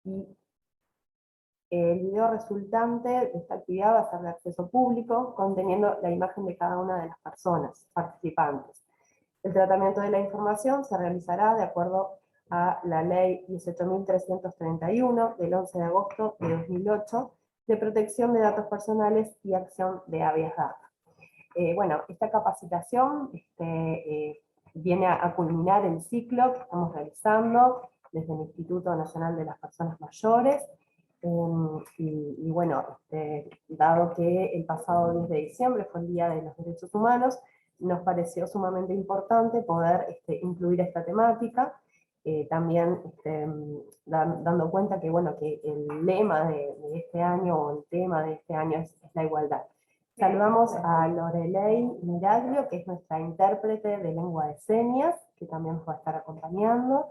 y el video resultante de esta actividad va a ser de acceso público, conteniendo la imagen de cada una de las personas participantes. El tratamiento de la información se realizará de acuerdo a la Ley 18.331 del 11 de agosto de 2008 de protección de datos personales y acción de habeas data. Bueno, esta capacitación viene a culminar el ciclo que estamos realizando desde el Instituto Nacional de las Personas Mayores, y bueno, dado que el pasado 10 de diciembre fue el Día de los Derechos Humanos, nos pareció sumamente importante poder incluir esta temática, también dando cuenta que, bueno, que el lema de este año, o el tema de este año es la igualdad. Saludamos a Lorelei Miraglio, que es nuestra intérprete de lengua de señas, que también nos va a estar acompañando.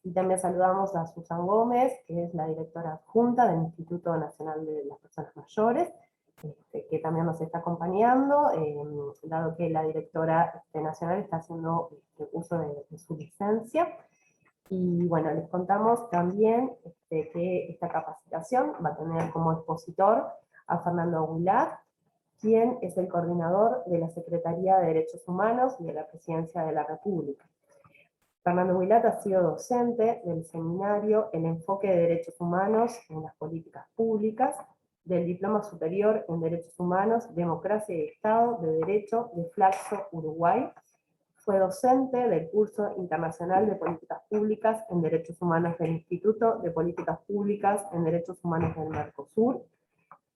Y también saludamos a Susan Gómez, que es la directora adjunta del Instituto Nacional de las Personas Mayores, que también nos está acompañando, dado que la directora nacional está haciendo uso de su licencia. Y bueno, les contamos también que esta capacitación va a tener como expositor a Fernando Goulart, quien es el coordinador de la Secretaría de Derechos Humanos y de la Presidencia de la República. Fernando Goulart ha sido docente del seminario El enfoque de derechos humanos en las políticas públicas, del Diploma Superior en Derechos Humanos, Democracia y Estado de Derecho de Flaxo, Uruguay. Fue docente del curso internacional de políticas públicas en derechos humanos del Instituto de Políticas Públicas en Derechos Humanos del Mercosur.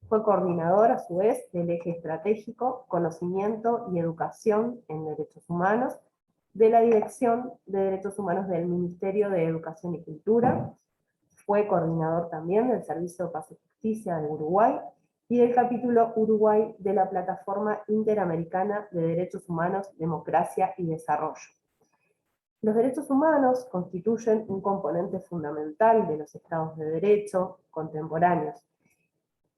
Fue coordinador, a su vez, del eje estratégico, conocimiento y educación en derechos humanos, de la Dirección de Derechos Humanos del Ministerio de Educación y Cultura. Fue coordinador también del Servicio de Paz y Justicia de Uruguay y del capítulo Uruguay de la Plataforma Interamericana de Derechos Humanos, Democracia y Desarrollo. Los derechos humanos constituyen un componente fundamental de los estados de derecho contemporáneos.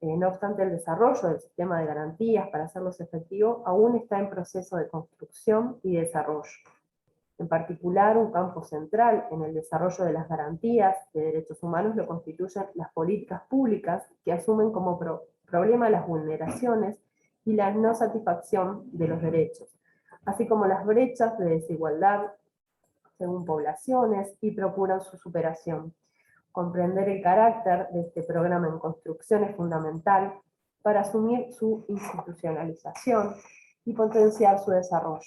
No obstante, el desarrollo del sistema de garantías para hacerlos efectivos aún está en proceso de construcción y desarrollo. En particular, un campo central en el desarrollo de las garantías de derechos humanos lo constituyen las políticas públicas que asumen como problema las vulneraciones y la no satisfacción de los derechos, así como las brechas de desigualdad según poblaciones y procuran su superación. Comprender el carácter de este programa en construcción es fundamental para asumir su institucionalización y potenciar su desarrollo.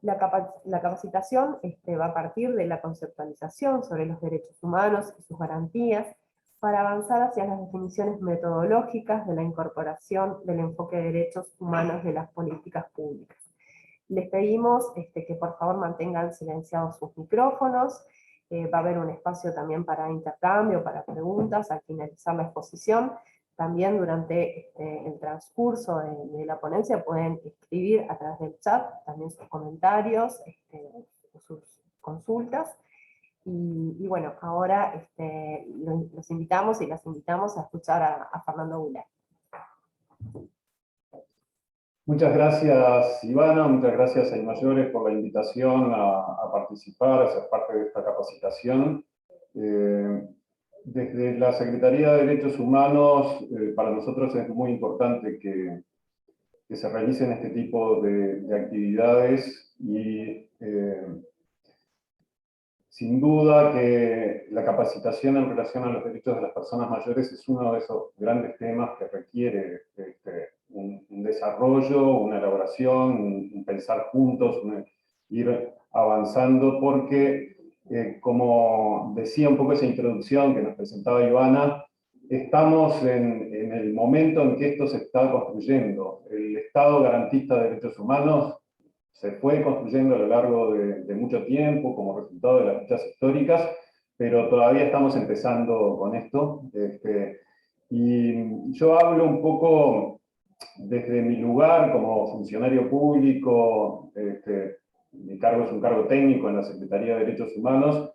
La capacitación va a partir de la conceptualización sobre los derechos humanos y sus garantías para avanzar hacia las definiciones metodológicas de la incorporación del enfoque de derechos humanos de las políticas públicas. Les pedimos que por favor mantengan silenciados sus micrófonos. Va a haber un espacio también para intercambio, para preguntas al finalizar la exposición. También durante el transcurso de la ponencia pueden escribir a través del chat también sus comentarios, sus consultas. Y bueno, ahora los invitamos y las invitamos a escuchar a Fernando Goulart. Muchas gracias, Ivana, muchas gracias a Imayores por la invitación a participar, a ser parte de esta capacitación. Desde la Secretaría de Derechos Humanos, para nosotros es muy importante que se realicen este tipo de actividades y sin duda que la capacitación en relación a los derechos de las personas mayores es uno de esos grandes temas que requiere un desarrollo, una elaboración, un pensar juntos, ir avanzando, porque como decía un poco esa introducción que nos presentaba Ivana, estamos en el momento en que esto se está construyendo. El Estado garantista de derechos humanos se fue construyendo a lo largo de mucho tiempo como resultado de las luchas históricas, pero todavía estamos empezando con esto. Y yo hablo un poco desde mi lugar como funcionario público. Mi cargo es un cargo técnico en la Secretaría de Derechos Humanos,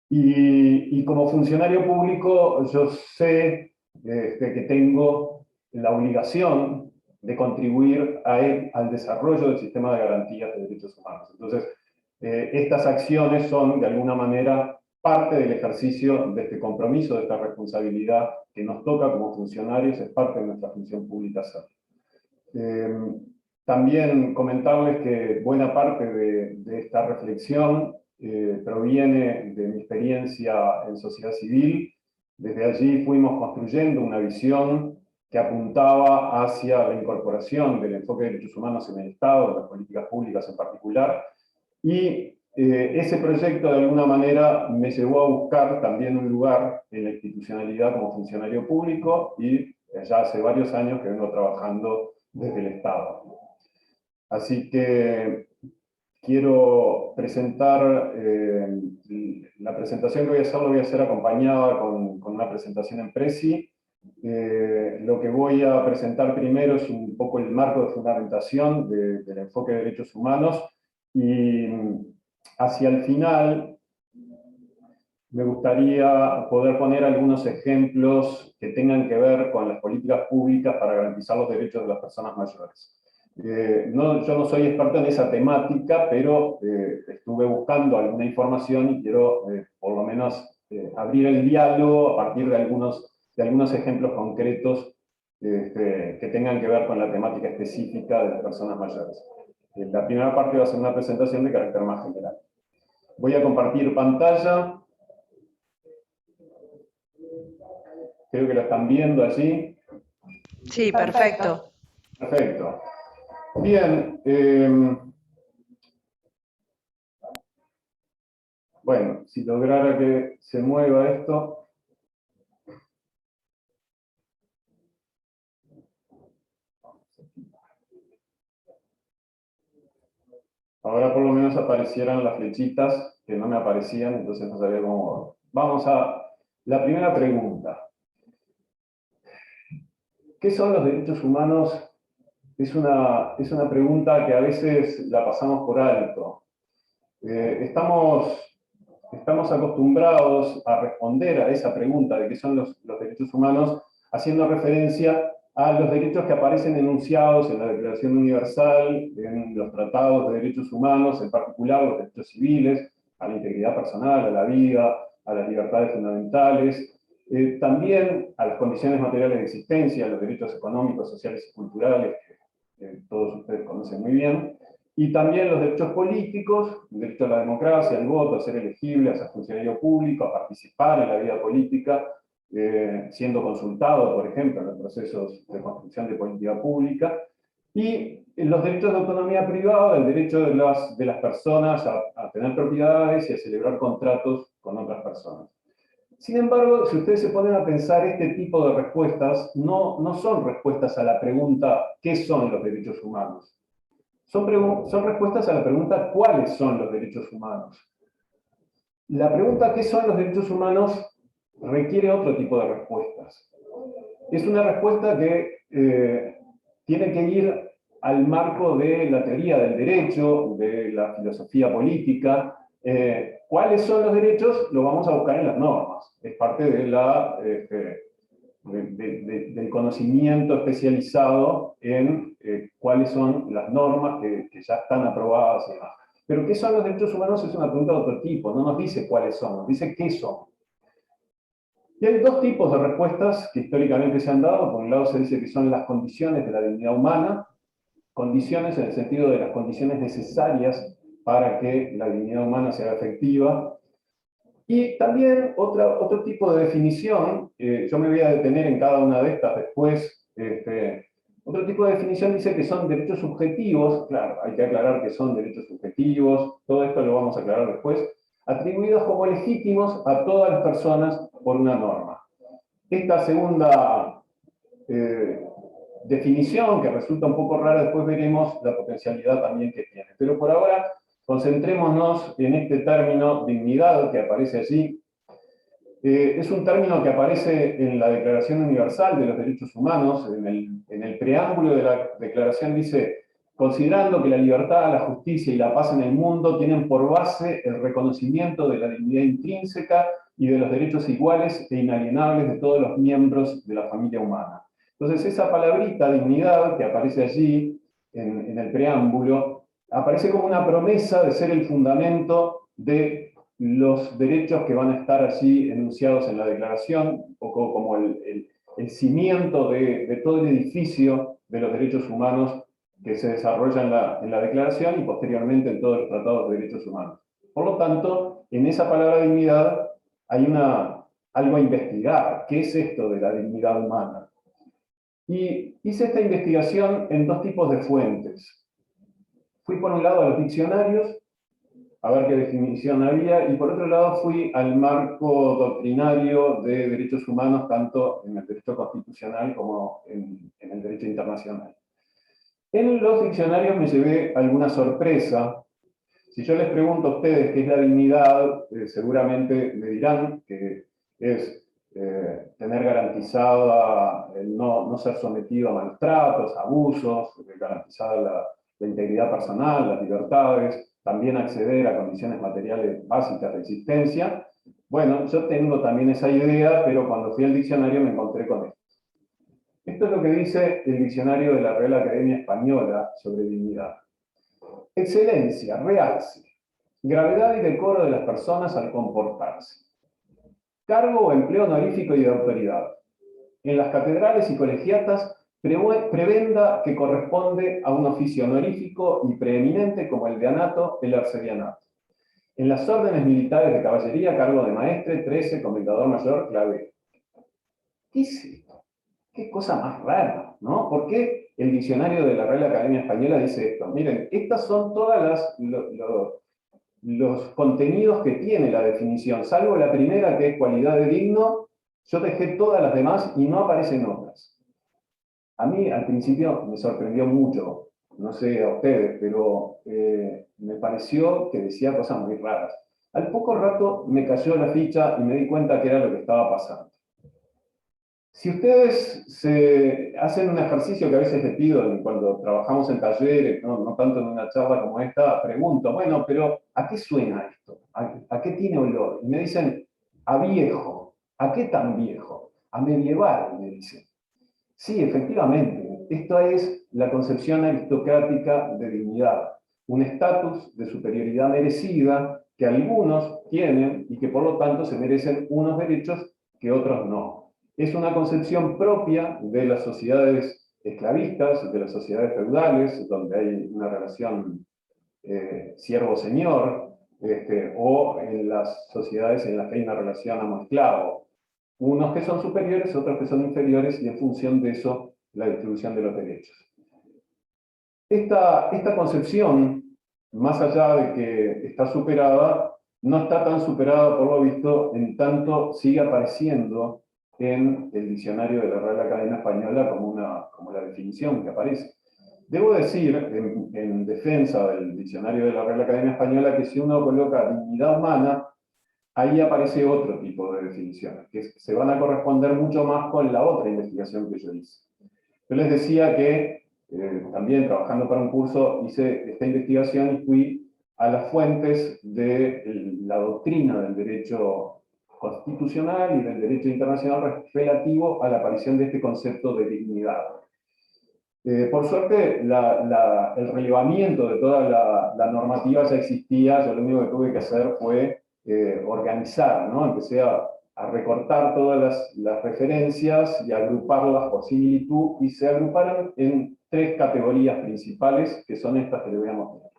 y como funcionario público yo sé que tengo la obligación de contribuir al desarrollo del sistema de garantías de derechos humanos. Entonces, estas acciones son, de alguna manera, parte del ejercicio de este compromiso, de esta responsabilidad que nos toca como funcionarios, es parte de nuestra función pública hacer. También comentarles que buena parte de esta reflexión proviene de mi experiencia en sociedad civil. Desde allí fuimos construyendo una visión que apuntaba hacia la incorporación del enfoque de derechos humanos en el Estado, en las políticas públicas en particular, y ese proyecto de alguna manera me llevó a buscar también un lugar en la institucionalidad como funcionario público, y ya hace varios años que vengo trabajando desde el Estado. Así que quiero presentar, la presentación que voy a hacer, lo voy a hacer acompañada con una presentación en Prezi. Lo que voy a presentar primero es un poco el marco de fundamentación del enfoque de derechos humanos, y hacia el final me gustaría poder poner algunos ejemplos que tengan que ver con las políticas públicas para garantizar los derechos de las personas mayores. Yo no soy experto en esa temática, pero estuve buscando alguna información y quiero por lo menos abrir el diálogo a partir de algunos ejemplos concretos que tengan que ver con la temática específica de las personas mayores. La primera parte va a ser una presentación de carácter más general. Voy a compartir pantalla. Creo que la están viendo allí. Sí, perfecto. Perfecto. Bien. Bueno, si lograra que se mueva esto. Ahora por lo menos aparecieran las flechitas que no me aparecían, entonces no sabía cómo mover. Vamos a la primera pregunta. ¿Qué son los derechos humanos? Es una pregunta que a veces la pasamos por alto. Estamos acostumbrados a responder a esa pregunta de qué son los derechos humanos, haciendo referencia a los derechos que aparecen enunciados en la Declaración Universal, en los tratados de derechos humanos, en particular los derechos civiles, a la integridad personal, a la vida, a las libertades fundamentales, también a las condiciones materiales de existencia, a los derechos económicos, sociales y culturales, que todos ustedes conocen muy bien, y también los derechos políticos, el derecho a la democracia, al voto, a ser elegible, a ser funcionario público, a participar en la vida política, siendo consultado, por ejemplo, en los procesos de construcción de política pública, y los derechos de autonomía privada, el derecho de las personas a tener propiedades y a celebrar contratos con otras personas. Sin embargo, si ustedes se ponen a pensar, este tipo de respuestas no son respuestas a la pregunta ¿qué son los derechos humanos? Son respuestas a la pregunta ¿cuáles son los derechos humanos? La pregunta ¿qué son los derechos humanos? Requiere otro tipo de respuestas. Es una respuesta que tiene que ir al marco de la teoría del derecho, de la filosofía política. ¿Cuáles son los derechos? Lo vamos a buscar en las normas. Es parte de del conocimiento especializado en cuáles son las normas que ya están aprobadas y demás. Pero ¿qué son los derechos humanos? Es una pregunta de otro tipo. No nos dice cuáles son, nos dice qué son. Y hay dos tipos de respuestas que históricamente se han dado. Por un lado se dice que son las condiciones de la dignidad humana, condiciones en el sentido de las condiciones necesarias para que la dignidad humana sea efectiva. Y también otro tipo de definición, yo me voy a detener en cada una de estas después. Otro tipo de definición dice que son derechos subjetivos, claro, hay que aclarar que son derechos subjetivos, todo esto lo vamos a aclarar después, atribuidos como legítimos a todas las personas por una norma. Esta segunda definición, que resulta un poco rara, después veremos la potencialidad también que tiene. Pero por ahora, concentrémonos en este término dignidad que aparece allí. Es un término que aparece en la Declaración Universal de los Derechos Humanos. En el preámbulo de la declaración dice: considerando que la libertad, la justicia y la paz en el mundo tienen por base el reconocimiento de la dignidad intrínseca y de los derechos iguales e inalienables de todos los miembros de la familia humana. Entonces, esa palabrita, dignidad, que aparece allí en el preámbulo, aparece como una promesa de ser el fundamento de los derechos que van a estar allí enunciados en la declaración, un poco como el cimiento de todo el edificio de los derechos humanos que se desarrolla en la declaración y posteriormente en todos los tratados de derechos humanos. Por lo tanto, en esa palabra dignidad hay algo a investigar. ¿Qué es esto de la dignidad humana? Y hice esta investigación en dos tipos de fuentes. Fui por un lado a los diccionarios, a ver qué definición había, y por otro lado fui al marco doctrinario de derechos humanos, tanto en el derecho constitucional como en el derecho internacional. En los diccionarios me llevé alguna sorpresa. Si yo les pregunto a ustedes qué es la dignidad, seguramente me dirán que es tener garantizada el no ser sometido a malos tratos, abusos, garantizada la integridad personal, las libertades, también acceder a condiciones materiales básicas de existencia. Bueno, yo tengo también esa idea, pero cuando fui al diccionario me encontré con esto. Esto es lo que dice el diccionario de la Real Academia Española sobre dignidad. Excelencia, realce, gravedad y decoro de las personas al comportarse. Cargo o empleo honorífico y de autoridad. En las catedrales y colegiatas, prebenda que corresponde a un oficio honorífico y preeminente como el deanato, el arcedianato. En las órdenes militares de caballería, cargo de maestre, 13, comendador mayor, clavero. ¿Qué es esto? Qué cosa más rara, ¿no? ¿Por qué el diccionario de la Real Academia Española dice esto? Miren, estas son todas los contenidos que tiene la definición, salvo la primera, que es cualidad de digno. Yo dejé todas las demás y no aparecen otras. A mí al principio me sorprendió mucho, no sé a ustedes, pero me pareció que decía cosas muy raras. Al poco rato me cayó la ficha y me di cuenta que era lo que estaba pasando. Si ustedes se hacen un ejercicio que a veces les pido cuando trabajamos en talleres, no tanto en una charla como esta, pregunto, bueno, pero ¿a qué suena esto? ¿A qué tiene olor? Y me dicen, a viejo. ¿A qué tan viejo? A medieval, me dicen. Sí, efectivamente, esto es la concepción aristocrática de dignidad, un estatus de superioridad merecida que algunos tienen y que por lo tanto se merecen unos derechos que otros no. Es una concepción propia de las sociedades esclavistas, de las sociedades feudales, donde hay una relación siervo-señor, o en las sociedades en las que hay una relación amo-esclavo. Unos que son superiores, otros que son inferiores, y en función de eso, la distribución de los derechos. Esta concepción, más allá de que está superada, no está tan superada, por lo visto, en tanto sigue apareciendo en el diccionario de la Real Academia Española como la definición que aparece. Debo decir, en defensa del diccionario de la Real Academia Española, que si uno coloca dignidad humana, ahí aparece otro tipo de definiciones, que se van a corresponder mucho más con la otra investigación que yo hice. Yo les decía que también trabajando para un curso hice esta investigación y fui a las fuentes de la doctrina del derecho constitucional y del derecho internacional relativo a la aparición de este concepto de dignidad. Por suerte, el relevamiento de toda la normativa ya existía. Yo lo único que tuve que hacer fue organizar, ¿no? Empecé a recortar todas las referencias y agruparlas por similitud, y se agruparon en tres categorías principales, que son estas que les voy a mostrar.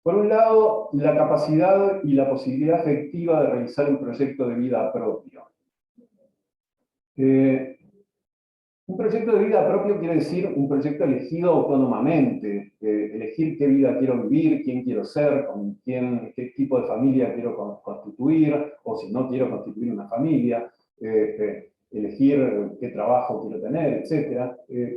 Por un lado, la capacidad y la posibilidad efectiva de realizar un proyecto de vida propio. Un proyecto de vida propio quiere decir un proyecto elegido autónomamente, elegir qué vida quiero vivir, quién quiero ser, qué tipo de familia quiero constituir, o si no quiero constituir una familia, elegir qué trabajo quiero tener, etc.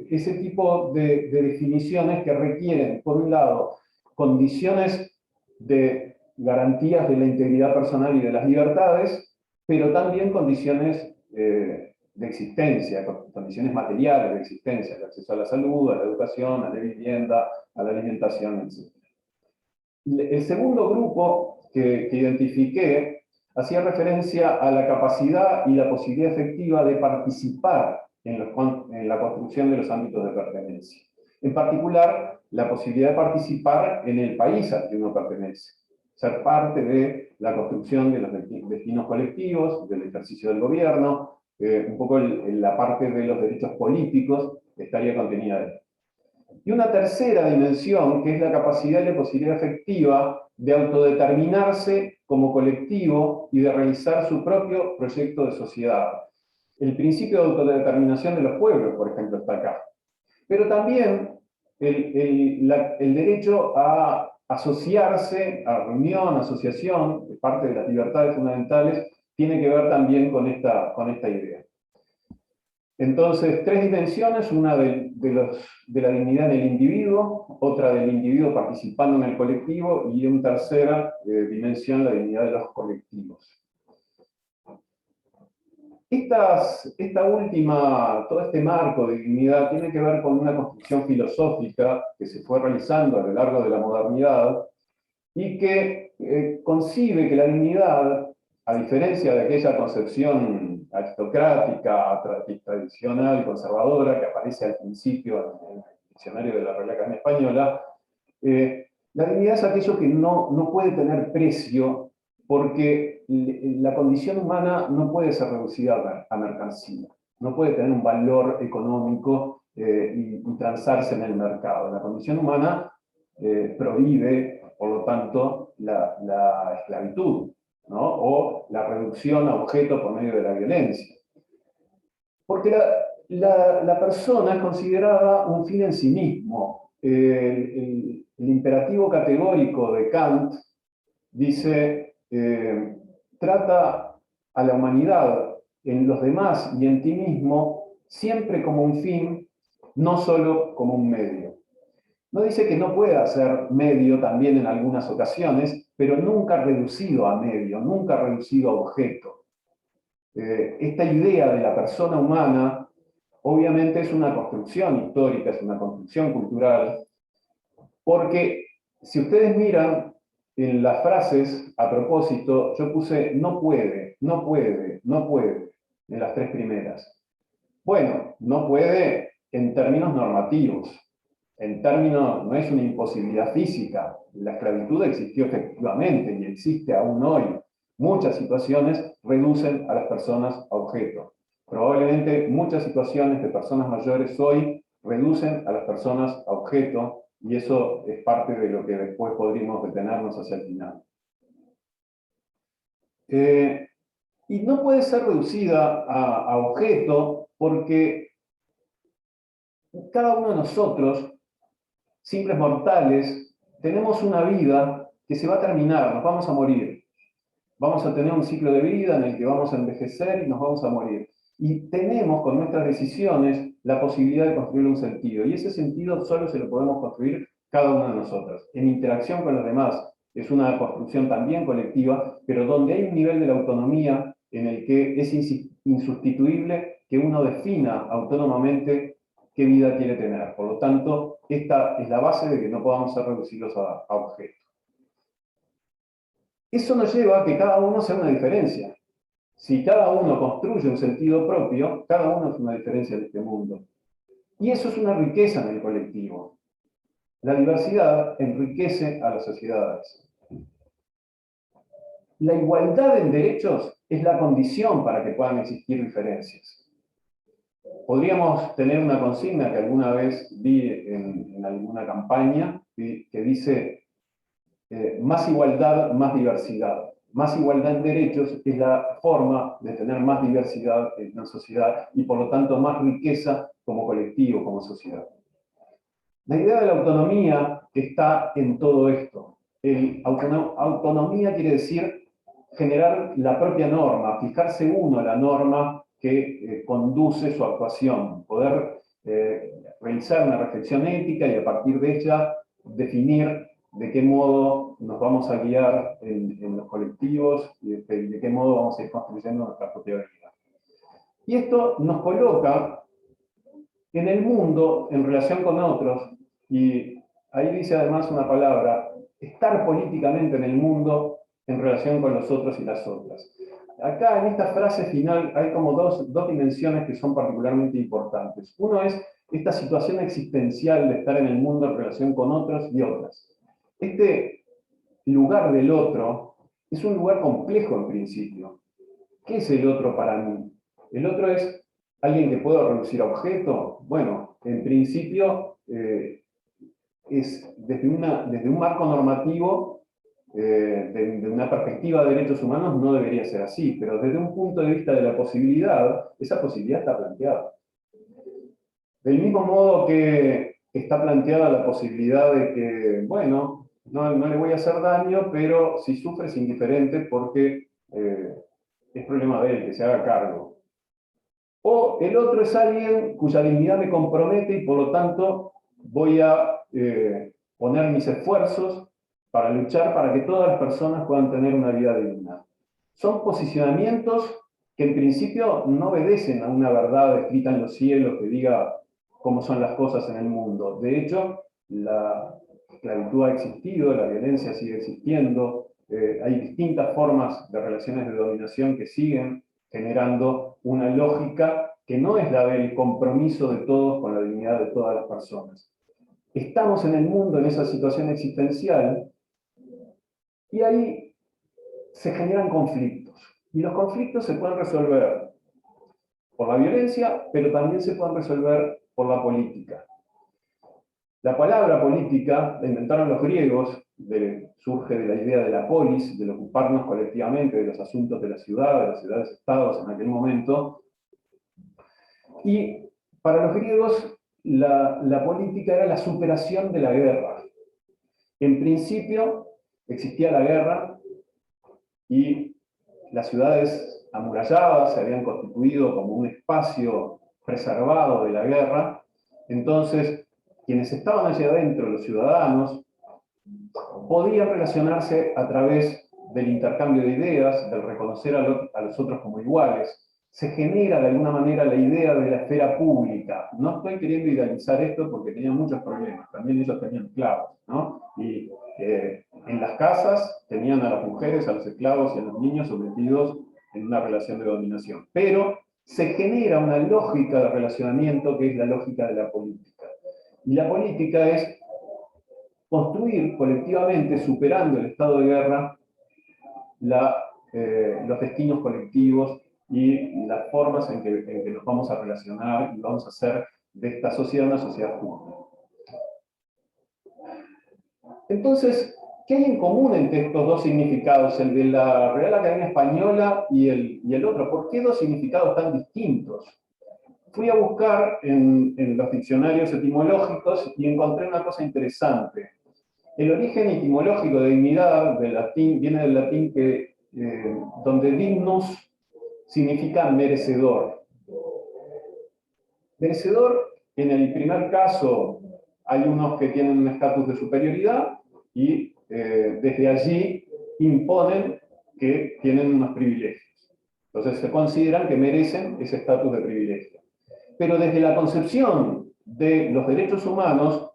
Ese tipo de definiciones que requieren, por un lado, condiciones de garantías de la integridad personal y de las libertades, pero también condiciones de existencia, condiciones materiales de existencia, el acceso a la salud, a la educación, a la vivienda, a la alimentación, etc. El segundo grupo que identifiqué hacía referencia a la capacidad y la posibilidad efectiva de participar en la construcción de los ámbitos de pertenencia. En particular, la posibilidad de participar en el país al que uno pertenece, ser parte de la construcción de los destinos colectivos, del ejercicio del gobierno, un poco la parte de los derechos políticos estaría contenida ahí. Y una tercera dimensión, que es la capacidad y la posibilidad efectiva de autodeterminarse como colectivo y de realizar su propio proyecto de sociedad. El principio de autodeterminación de los pueblos, por ejemplo, está acá. Pero también el derecho a asociarse, a reunión, asociación, parte de las libertades fundamentales, tiene que ver también con esta idea. Entonces, tres dimensiones, una de la dignidad en el individuo, otra del individuo participando en el colectivo, y una tercera dimensión, la dignidad de los colectivos. Esta última, todo este marco de dignidad tiene que ver con una construcción filosófica que se fue realizando a lo largo de la modernidad y que concibe que la dignidad, a diferencia de aquella concepción aristocrática, tradicional, conservadora, que aparece al principio en el diccionario de la Real Academia Española, la dignidad es aquello que no puede tener precio, porque la condición humana no puede ser reducida a mercancía, no puede tener un valor económico y transarse en el mercado. La condición humana prohíbe, por lo tanto, la esclavitud, ¿no? O la reducción a objeto por medio de la violencia. Porque la persona es considerada un fin en sí mismo. El imperativo categórico de Kant dice, trata a la humanidad en los demás y en ti mismo siempre como un fin, no solo como un medio. No dice que no pueda ser medio también en algunas ocasiones, pero nunca reducido a medio, nunca reducido a objeto. Esta idea de la persona humana obviamente es una construcción histórica, es una construcción cultural, porque si ustedes miran en las frases, a propósito, yo puse no puede, no puede, no puede, en las tres primeras. Bueno, no puede en términos normativos, en términos, no es una imposibilidad física. La esclavitud existió efectivamente y existe aún hoy. Muchas situaciones reducen a las personas a objeto. Probablemente muchas situaciones de personas mayores hoy reducen a las personas a objeto, y eso es parte de lo que después podríamos detenernos hacia el final. Y no puede ser reducida a objeto porque cada uno de nosotros, simples mortales, tenemos una vida que se va a terminar, nos vamos a morir. Vamos a tener un ciclo de vida en el que vamos a envejecer y nos vamos a morir. Y tenemos con nuestras decisiones la posibilidad de construir un sentido. Y ese sentido solo se lo podemos construir cada uno de nosotros. En interacción con los demás. Es una construcción también colectiva, pero donde hay un nivel de la autonomía en el que es insustituible que uno defina autónomamente qué vida quiere tener. Por lo tanto, esta es la base de que no podamos ser reducidos a objetos. Eso nos lleva a que cada uno sea una diferencia. Si cada uno construye un sentido propio, cada uno es una diferencia de este mundo. Y eso es una riqueza en el colectivo. La diversidad enriquece a las sociedades. La igualdad en derechos es la condición para que puedan existir diferencias. Podríamos tener una consigna que alguna vez vi en alguna campaña que dice más igualdad, más diversidad. Más igualdad en derechos es la forma de tener más diversidad en la sociedad y por lo tanto más riqueza como colectivo, como sociedad. La idea de la autonomía está en todo esto. Autonomía quiere decir generar la propia norma, fijarse uno la norma que conduce su actuación, poder realizar una reflexión ética y a partir de ella definir de qué modo nos vamos a guiar en los colectivos y de qué modo vamos a ir construyendo nuestra propia vida. Y esto nos coloca en el mundo en relación con otros, y ahí dice además una palabra, estar políticamente en el mundo en relación con los otros y las otras. Acá en esta frase final hay como dos dimensiones que son particularmente importantes. Uno es esta situación existencial de estar en el mundo en relación con otros y otras. Este lugar del otro es un lugar complejo en principio. ¿Qué es el otro para mí? El otro es alguien que puedo reducir a objeto. Bueno, en principio es desde un marco normativo, de una perspectiva de derechos humanos no debería ser así, pero desde un punto de vista de la posibilidad, esa posibilidad está planteada. Del mismo modo que está planteada la posibilidad de que, bueno, no le voy a hacer daño, pero si sufre es indiferente porque es problema de él, que se haga cargo. O el otro es alguien cuya dignidad me compromete y por lo tanto voy a poner mis esfuerzos para luchar para que todas las personas puedan tener una vida digna. Son posicionamientos que en principio no obedecen a una verdad escrita en los cielos que diga cómo son las cosas en el mundo. De hecho, la esclavitud ha existido, la violencia sigue existiendo, hay distintas formas de relaciones de dominación que siguen generando una lógica que no es la del compromiso de todos con la dignidad de todas las personas. Estamos en el mundo en esa situación existencial y ahí se generan conflictos. Y los conflictos se pueden resolver por la violencia, pero también se pueden resolver por la política. La palabra política la inventaron los griegos, surge de la idea de la polis, de ocuparnos colectivamente de los asuntos de la ciudad, de las ciudades-estados en aquel momento. Y para los griegos la política era la superación de la guerra. En principio existía la guerra y las ciudades amuralladas se habían constituido como un espacio preservado de la guerra. Entonces, quienes estaban allí adentro, los ciudadanos, podían relacionarse a través del intercambio de ideas, del reconocer a los otros como iguales. Se genera de alguna manera la idea de la esfera pública. No estoy queriendo idealizar esto porque tenían muchos problemas, también ellos tenían esclavos, ¿no? Y en las casas tenían a las mujeres, a los esclavos y a los niños sometidos en una relación de dominación. Pero se genera una lógica de relacionamiento que es la lógica de la política. Y la política es construir colectivamente, superando el estado de guerra, los destinos colectivos y las formas en que nos vamos a relacionar y vamos a hacer de esta sociedad una sociedad justa. Entonces, ¿qué hay en común entre estos dos significados, el de la Real Academia Española y el otro? ¿Por qué dos significados tan distintos? Fui a buscar en los diccionarios etimológicos y encontré una cosa interesante. El origen etimológico de dignidad del latín, viene del latín donde dignus significa merecedor. Merecedor, en el primer caso, hay unos que tienen un estatus de superioridad y desde allí imponen que tienen unos privilegios. Entonces se consideran que merecen ese estatus de privilegio. Pero desde la concepción de los derechos humanos,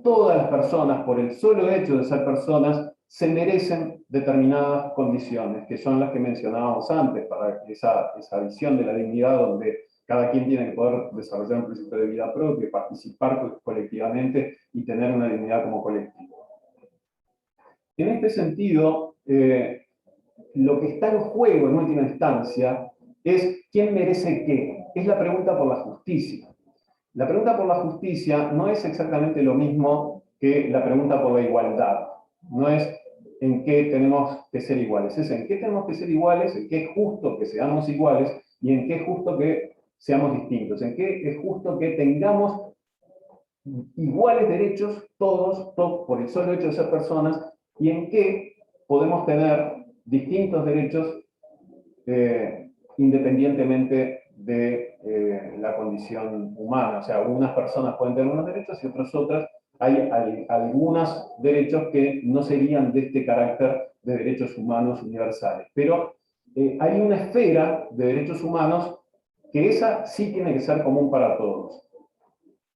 todas las personas, por el solo hecho de ser personas, se merecen determinadas condiciones, que son las que mencionábamos antes, para esa visión de la dignidad donde cada quien tiene que poder desarrollar un principio de vida propio, participar colectivamente y tener una dignidad como colectivo. En este sentido, lo que está en juego en última instancia es ¿quién merece qué? Es la pregunta por la justicia. La pregunta por la justicia no es exactamente lo mismo que la pregunta por la igualdad. No es en qué tenemos que ser iguales, es en qué tenemos que ser iguales, en qué es justo que seamos iguales y en qué es justo que seamos distintos, en qué es justo que tengamos iguales derechos todos por el solo hecho de ser personas y en qué podemos tener distintos derechos independientemente de la condición humana. O sea, unas personas pueden tener unos derechos y otras. Hay algunos derechos que no serían de este carácter de derechos humanos universales. Pero hay una esfera de derechos humanos que esa sí tiene que ser común para todos.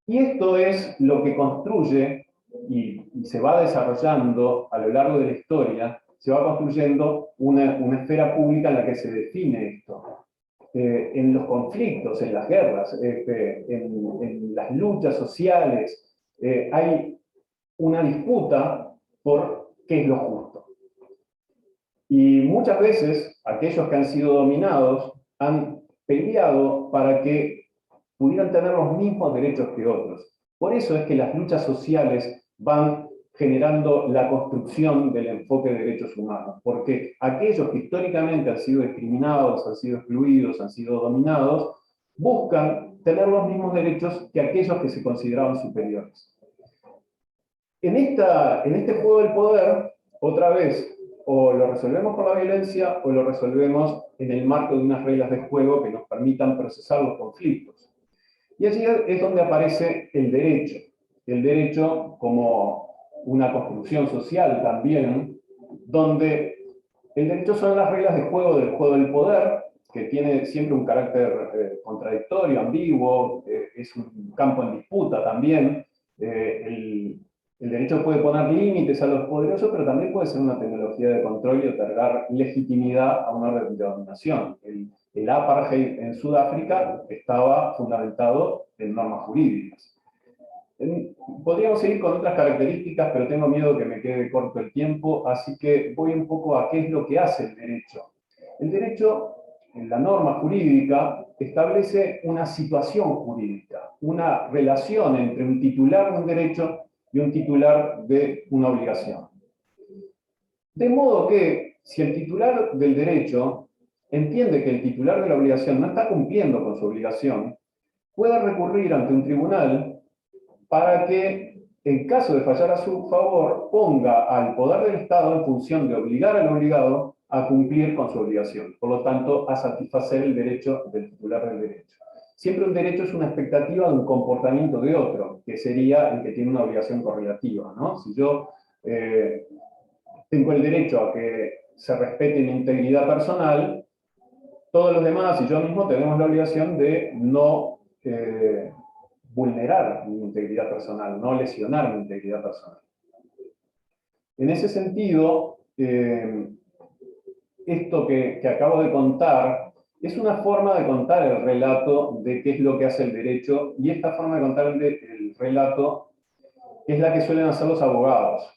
Y esto es lo que construye y se va desarrollando a lo largo de la historia, se va construyendo una esfera pública en la que se define esto. En los conflictos, en las guerras, en las luchas sociales, hay una disputa por qué es lo justo. Y muchas veces aquellos que han sido dominados han peleado para que pudieran tener los mismos derechos que otros. Por eso es que las luchas sociales van generando la construcción del enfoque de derechos humanos, porque aquellos que históricamente han sido discriminados, han sido excluidos, han sido dominados, buscan tener los mismos derechos que aquellos que se consideraban superiores. En este juego del poder, otra vez, o lo resolvemos con la violencia o lo resolvemos en el marco de unas reglas de juego que nos permitan procesar los conflictos. Y allí es donde aparece el derecho como una construcción social también, donde el derecho son las reglas de juego del poder, que tiene siempre un carácter contradictorio, ambiguo, es un campo en disputa también. El derecho puede poner límites a los poderosos, pero también puede ser una tecnología de control y otorgar legitimidad a una orden de dominación. El apartheid en Sudáfrica estaba fundamentado en normas jurídicas. Podríamos seguir con otras características, pero tengo miedo que me quede corto el tiempo, así que voy un poco a qué es lo que hace el derecho. El derecho, en la norma jurídica, establece una situación jurídica, una relación entre un titular de un derecho y un titular de una obligación. De modo que, si el titular del derecho entiende que el titular de la obligación no está cumpliendo con su obligación, puede recurrir ante un tribunal para que, en caso de fallar a su favor, ponga al poder del Estado en función de obligar al obligado a cumplir con su obligación. Por lo tanto, a satisfacer el derecho del titular del derecho. Siempre un derecho es una expectativa de un comportamiento de otro, que sería el que tiene una obligación correlativa, ¿no? Si yo tengo el derecho a que se respete mi integridad personal, todos los demás y yo mismo tenemos la obligación de no vulnerar mi integridad personal, no lesionar mi integridad personal. En ese sentido, esto que acabo de contar es una forma de contar el relato de qué es lo que hace el derecho, y esta forma de contar el relato es la que suelen hacer los abogados.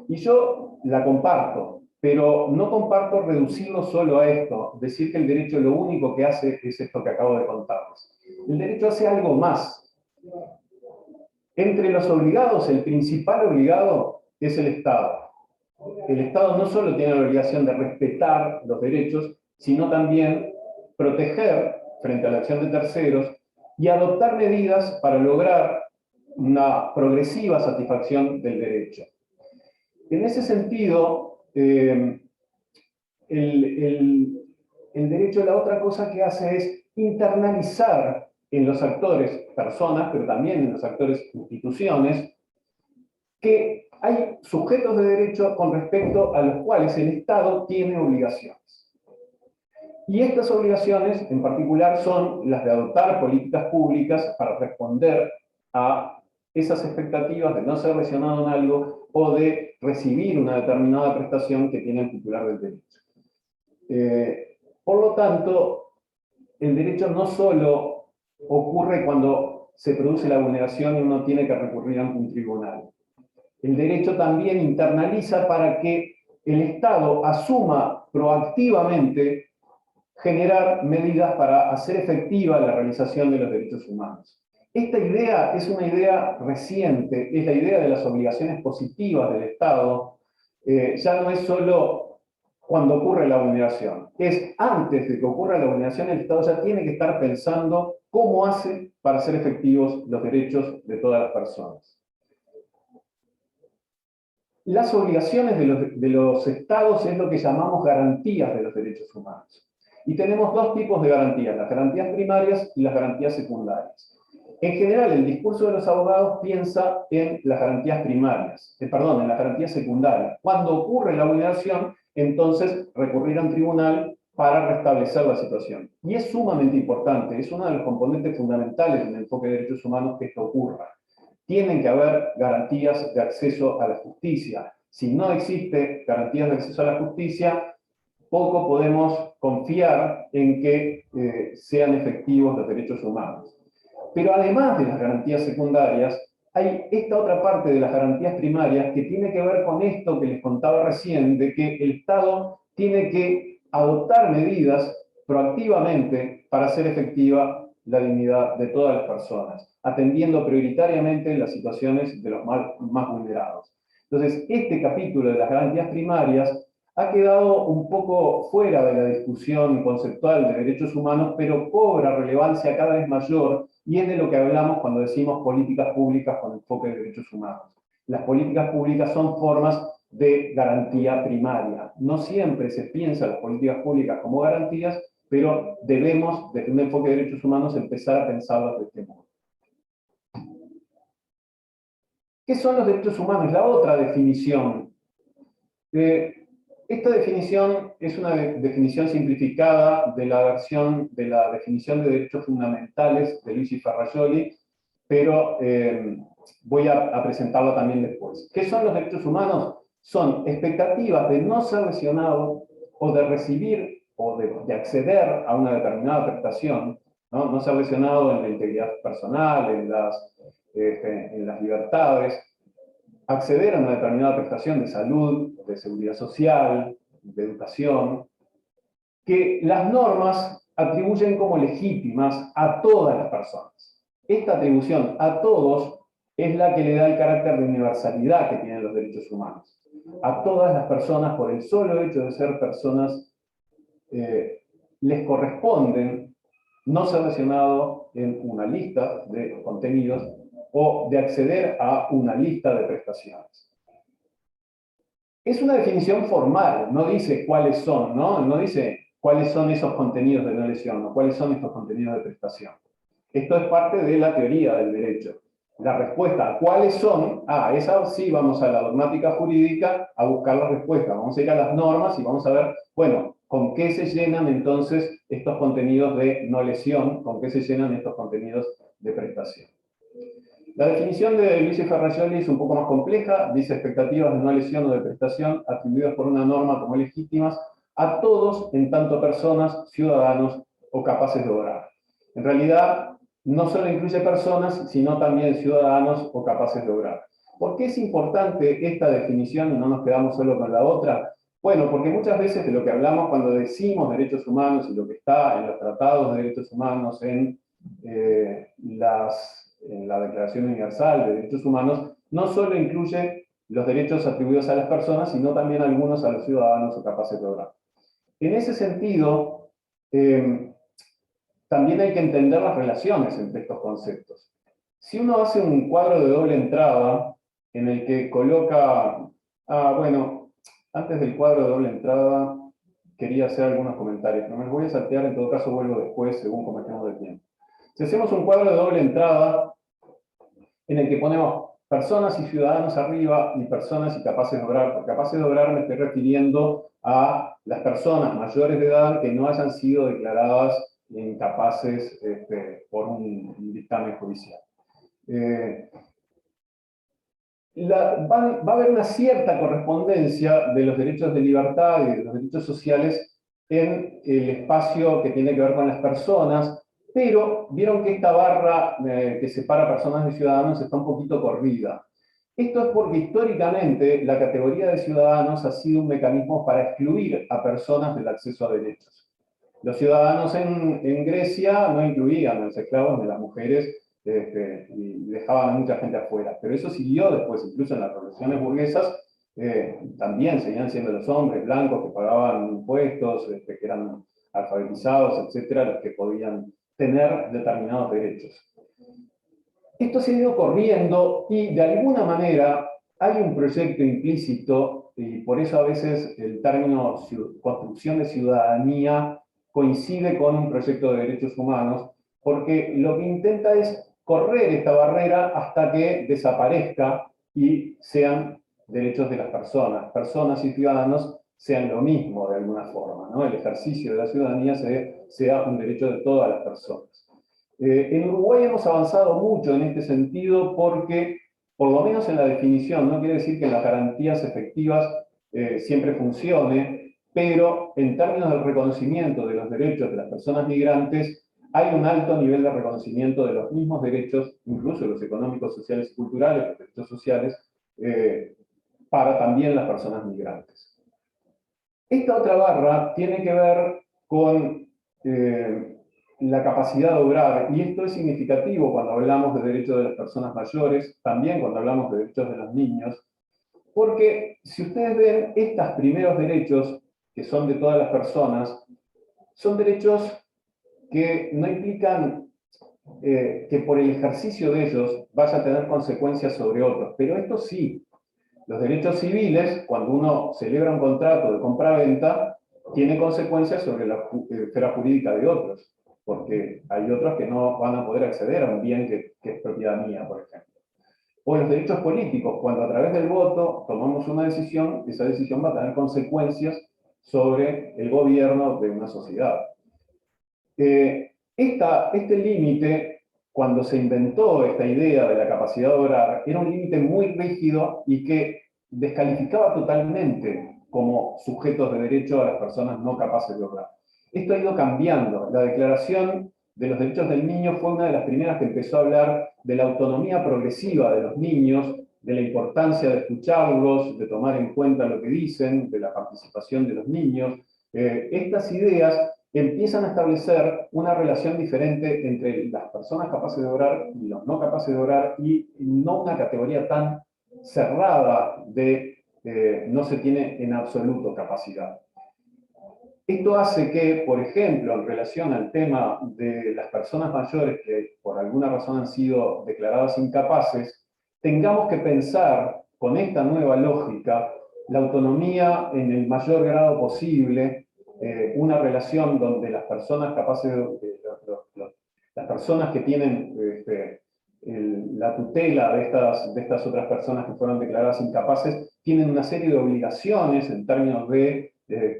Y yo la comparto, pero no comparto reducirlo solo a esto, decir que el derecho lo único que hace es esto que acabo de contarles. El derecho hace algo más. Entre los obligados, el principal obligado es el Estado. El Estado no solo tiene la obligación de respetar los derechos, sino también proteger frente a la acción de terceros y adoptar medidas para lograr una progresiva satisfacción del derecho. En ese sentido, el derecho, la otra cosa que hace es internalizar en los actores, personas, pero también en los actores, instituciones, que hay sujetos de derecho con respecto a los cuales el Estado tiene obligaciones. Y estas obligaciones, en particular, son las de adoptar políticas públicas para responder a esas expectativas de no ser lesionado en algo o de recibir una determinada prestación que tiene el titular del derecho. Por lo tanto, el derecho no solo ocurre cuando se produce la vulneración y uno tiene que recurrir ante un tribunal. El derecho también internaliza para que el Estado asuma proactivamente generar medidas para hacer efectiva la realización de los derechos humanos. Esta idea es una idea reciente, es la idea de las obligaciones positivas del Estado. Ya no es solo cuando ocurre la vulneración, es antes de que ocurra la vulneración, el Estado ya tiene que estar pensando cómo hace para hacer efectivos los derechos de todas las personas. Las obligaciones de los Estados es lo que llamamos garantías de los derechos humanos. Y tenemos dos tipos de garantías, las garantías primarias y las garantías secundarias. En general, el discurso de los abogados piensa en las garantías primarias, en las garantías secundarias. Cuando ocurre la vulneración, entonces recurrir a un tribunal para restablecer la situación. Y es sumamente importante, es uno de los componentes fundamentales en el enfoque de derechos humanos que esto ocurra. Tienen que haber garantías de acceso a la justicia. Si no existe garantías de acceso a la justicia, poco podemos confiar en que sean efectivos los derechos humanos. Pero además de las garantías secundarias, hay esta otra parte de las garantías primarias que tiene que ver con esto que les contaba recién, de que el Estado tiene que adoptar medidas proactivamente para hacer efectiva la dignidad de todas las personas, atendiendo prioritariamente las situaciones de los más vulnerados. Entonces, este capítulo de las garantías primarias ha quedado un poco fuera de la discusión conceptual de derechos humanos, pero cobra relevancia cada vez mayor, y es de lo que hablamos cuando decimos políticas públicas con enfoque de derechos humanos. Las políticas públicas son formas de garantía primaria. No siempre se piensa las políticas públicas como garantías, pero debemos, desde un enfoque de derechos humanos, empezar a pensarlas de este modo. ¿Qué son los derechos humanos? La otra definición. Esta definición es una definición simplificada de la definición de derechos fundamentales de Luigi Ferrajoli, pero voy a presentarla también después. ¿Qué son los derechos humanos? Son expectativas de no ser lesionado o de recibir o de acceder a una determinada prestación, ¿no? No ser lesionado en la integridad personal, en las libertades, acceder a una determinada prestación de salud, de seguridad social, de educación, que las normas atribuyen como legítimas a todas las personas. Esta atribución a todos es la que le da el carácter de universalidad que tienen los derechos humanos. A todas las personas, por el solo hecho de ser personas, les corresponden no ser lesionado en una lista de contenidos o de acceder a una lista de prestaciones. Es una definición formal, no dice cuáles son, no dice cuáles son esos contenidos de no lesión o cuáles son estos contenidos de prestación. Esto es parte de la teoría del derecho. La respuesta a cuáles son, esa sí vamos a la dogmática jurídica a buscar la respuesta. Vamos a ir a las normas y vamos a ver, bueno, con qué se llenan entonces estos contenidos de no lesión, con qué se llenan estos contenidos de prestación. La definición de Luigi Ferrajoli es un poco más compleja, dice expectativas de no lesión o de prestación atribuidas por una norma como legítimas a todos en tanto personas, ciudadanos o capaces de obrar. En realidad, no solo incluye personas, sino también ciudadanos o capaces de obrar. ¿Por qué es importante esta definición y no nos quedamos solo con la otra? Bueno, porque muchas veces de lo que hablamos cuando decimos derechos humanos y lo que está en los tratados de derechos humanos, en la Declaración Universal de Derechos Humanos, no solo incluye los derechos atribuidos a las personas, sino también algunos a los ciudadanos o capaces de obrar. En ese sentido, también hay que entender las relaciones entre estos conceptos. Si uno hace un cuadro de doble entrada en el que coloca... bueno, antes del cuadro de doble entrada quería hacer algunos comentarios, pero me los voy a saltear, en todo caso vuelvo después según como estemos de tiempo. Si hacemos un cuadro de doble entrada en el que ponemos personas y ciudadanos arriba y personas y capaces de obrar, por capaces de obrar me estoy refiriendo a las personas mayores de edad que no hayan sido declaradas incapaces por un dictamen judicial. Va a haber una cierta correspondencia de los derechos de libertad y de los derechos sociales en el espacio que tiene que ver con las personas, pero vieron que esta barra que separa personas de ciudadanos está un poquito corrida. Esto es porque históricamente la categoría de ciudadanos ha sido un mecanismo para excluir a personas del acceso a derechos. Los ciudadanos en Grecia no incluían a los esclavos ni a las mujeres, y dejaban a mucha gente afuera. Pero eso siguió después, incluso en las revoluciones burguesas, también seguían siendo los hombres blancos que pagaban impuestos, que eran alfabetizados, etcétera, los que podían tener determinados derechos. Esto se ha ido corriendo y de alguna manera hay un proyecto implícito, y por eso a veces el término construcción de ciudadanía coincide con un proyecto de derechos humanos, porque lo que intenta es correr esta barrera hasta que desaparezca y sean derechos de las personas. Personas y ciudadanos sean lo mismo de alguna forma, ¿no? El ejercicio de la ciudadanía sea un derecho de todas las personas. En Uruguay hemos avanzado mucho en este sentido porque, por lo menos en la definición, no quiere decir que en las garantías efectivas siempre funcione, pero en términos del reconocimiento de los derechos de las personas migrantes, hay un alto nivel de reconocimiento de los mismos derechos, incluso los económicos, sociales y culturales, los derechos sociales, para también las personas migrantes. Esta otra barra tiene que ver con la capacidad de obrar, y esto es significativo cuando hablamos de derechos de las personas mayores, también cuando hablamos de derechos de los niños, porque si ustedes ven, estos primeros derechos, que son de todas las personas, son derechos que no implican que por el ejercicio de ellos vaya a tener consecuencias sobre otros, pero esto sí. Los derechos civiles, cuando uno celebra un contrato de compra-venta, tiene consecuencias sobre la esfera jurídica de otros, porque hay otros que no van a poder acceder a un bien que es propiedad mía, por ejemplo. O los derechos políticos, cuando a través del voto tomamos una decisión, esa decisión va a tener consecuencias sobre el gobierno de una sociedad. Este límite, cuando se inventó esta idea de la capacidad de obrar, era un límite muy rígido y que descalificaba totalmente como sujetos de derecho a las personas no capaces de obrar. Esto ha ido cambiando. La Declaración de los Derechos del Niño fue una de las primeras que empezó a hablar de la autonomía progresiva de los niños, de la importancia de escucharlos, de tomar en cuenta lo que dicen, de la participación de los niños. Estas ideas empiezan a establecer una relación diferente entre las personas capaces de obrar y los no capaces de obrar, y no una categoría tan cerrada de no se tiene en absoluto capacidad. Esto hace que, por ejemplo, en relación al tema de las personas mayores que por alguna razón han sido declaradas incapaces, tengamos que pensar con esta nueva lógica la autonomía en el mayor grado posible, una relación donde las personas capaces las personas que tienen la tutela de estas otras personas que fueron declaradas incapaces tienen una serie de obligaciones en términos de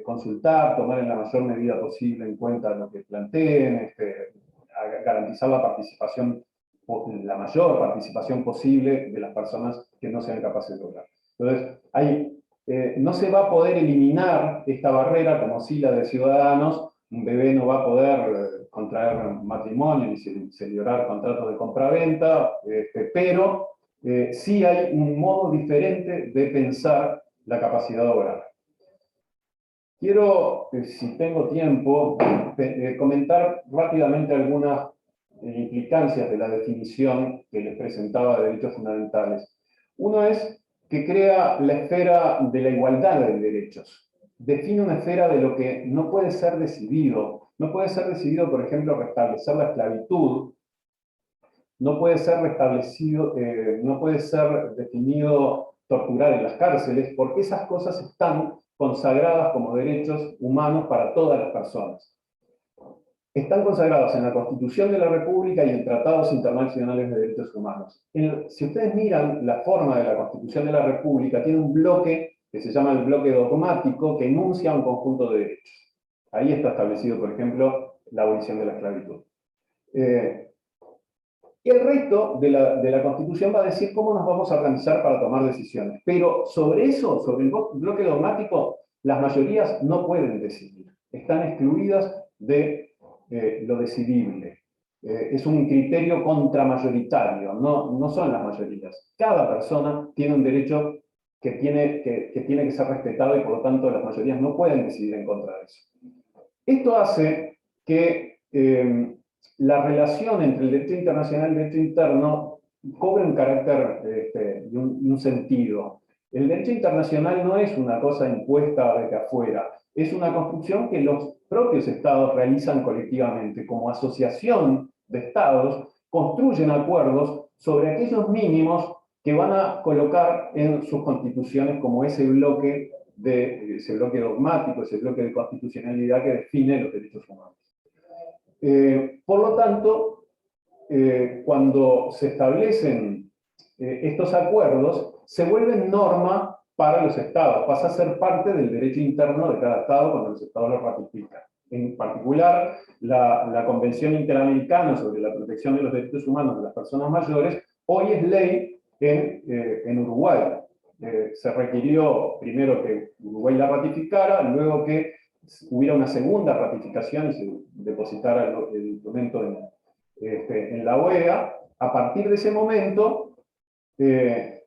consultar, tomar en la mayor medida posible en cuenta lo que planteen, garantizar la participación, la mayor participación posible de las personas que no sean capaces de lograr. Entonces, no se va a poder eliminar esta barrera como sí la de ciudadanos. Un bebé no va a poder contraer matrimonio ni celebrar contratos de compra-venta, pero sí hay un modo diferente de pensar la capacidad de obrar. Quiero, si tengo tiempo, comentar rápidamente algunas implicancias de la definición que les presentaba de derechos fundamentales. Uno es que crea la esfera de la igualdad de derechos. Define una esfera de lo que no puede ser decidido. No puede ser decidido, por ejemplo, restablecer la esclavitud. No puede ser restablecido, no puede ser definido torturar en las cárceles, porque esas cosas están consagradas como derechos humanos para todas las personas. Están consagrados en la Constitución de la República y en tratados internacionales de derechos humanos. Si ustedes miran la forma de la Constitución de la República, tiene un bloque que se llama el bloque dogmático, que enuncia un conjunto de derechos. Ahí está establecido, por ejemplo, la abolición de la esclavitud. Y el resto de la Constitución va a decir cómo nos vamos a organizar para tomar decisiones. Pero sobre eso, sobre el bloque dogmático, las mayorías no pueden decidir. Están excluidas de lo decidible. Es un criterio contramayoritario, no son las mayorías. Cada persona tiene un derecho que tiene que ser respetado, y por lo tanto las mayorías no pueden decidir en contra de eso. Esto hace que la relación entre el derecho internacional y el derecho interno cobre un carácter y un sentido. El derecho internacional no es una cosa impuesta desde afuera, es una construcción que los propios estados realizan colectivamente. Como asociación de estados, construyen acuerdos sobre aquellos mínimos que van a colocar en sus constituciones como ese bloque dogmático, ese bloque de constitucionalidad que define los derechos humanos. Por lo tanto, cuando se establecen estos acuerdos, se vuelven norma para los estados, pasa a ser parte del derecho interno de cada estado cuando los estados lo ratifican. En particular, la Convención Interamericana sobre la Protección de los Derechos Humanos de las Personas Mayores hoy es ley en Uruguay. Se requirió primero que Uruguay la ratificara, luego que hubiera una segunda ratificación y se depositara el documento en la OEA. A partir de ese momento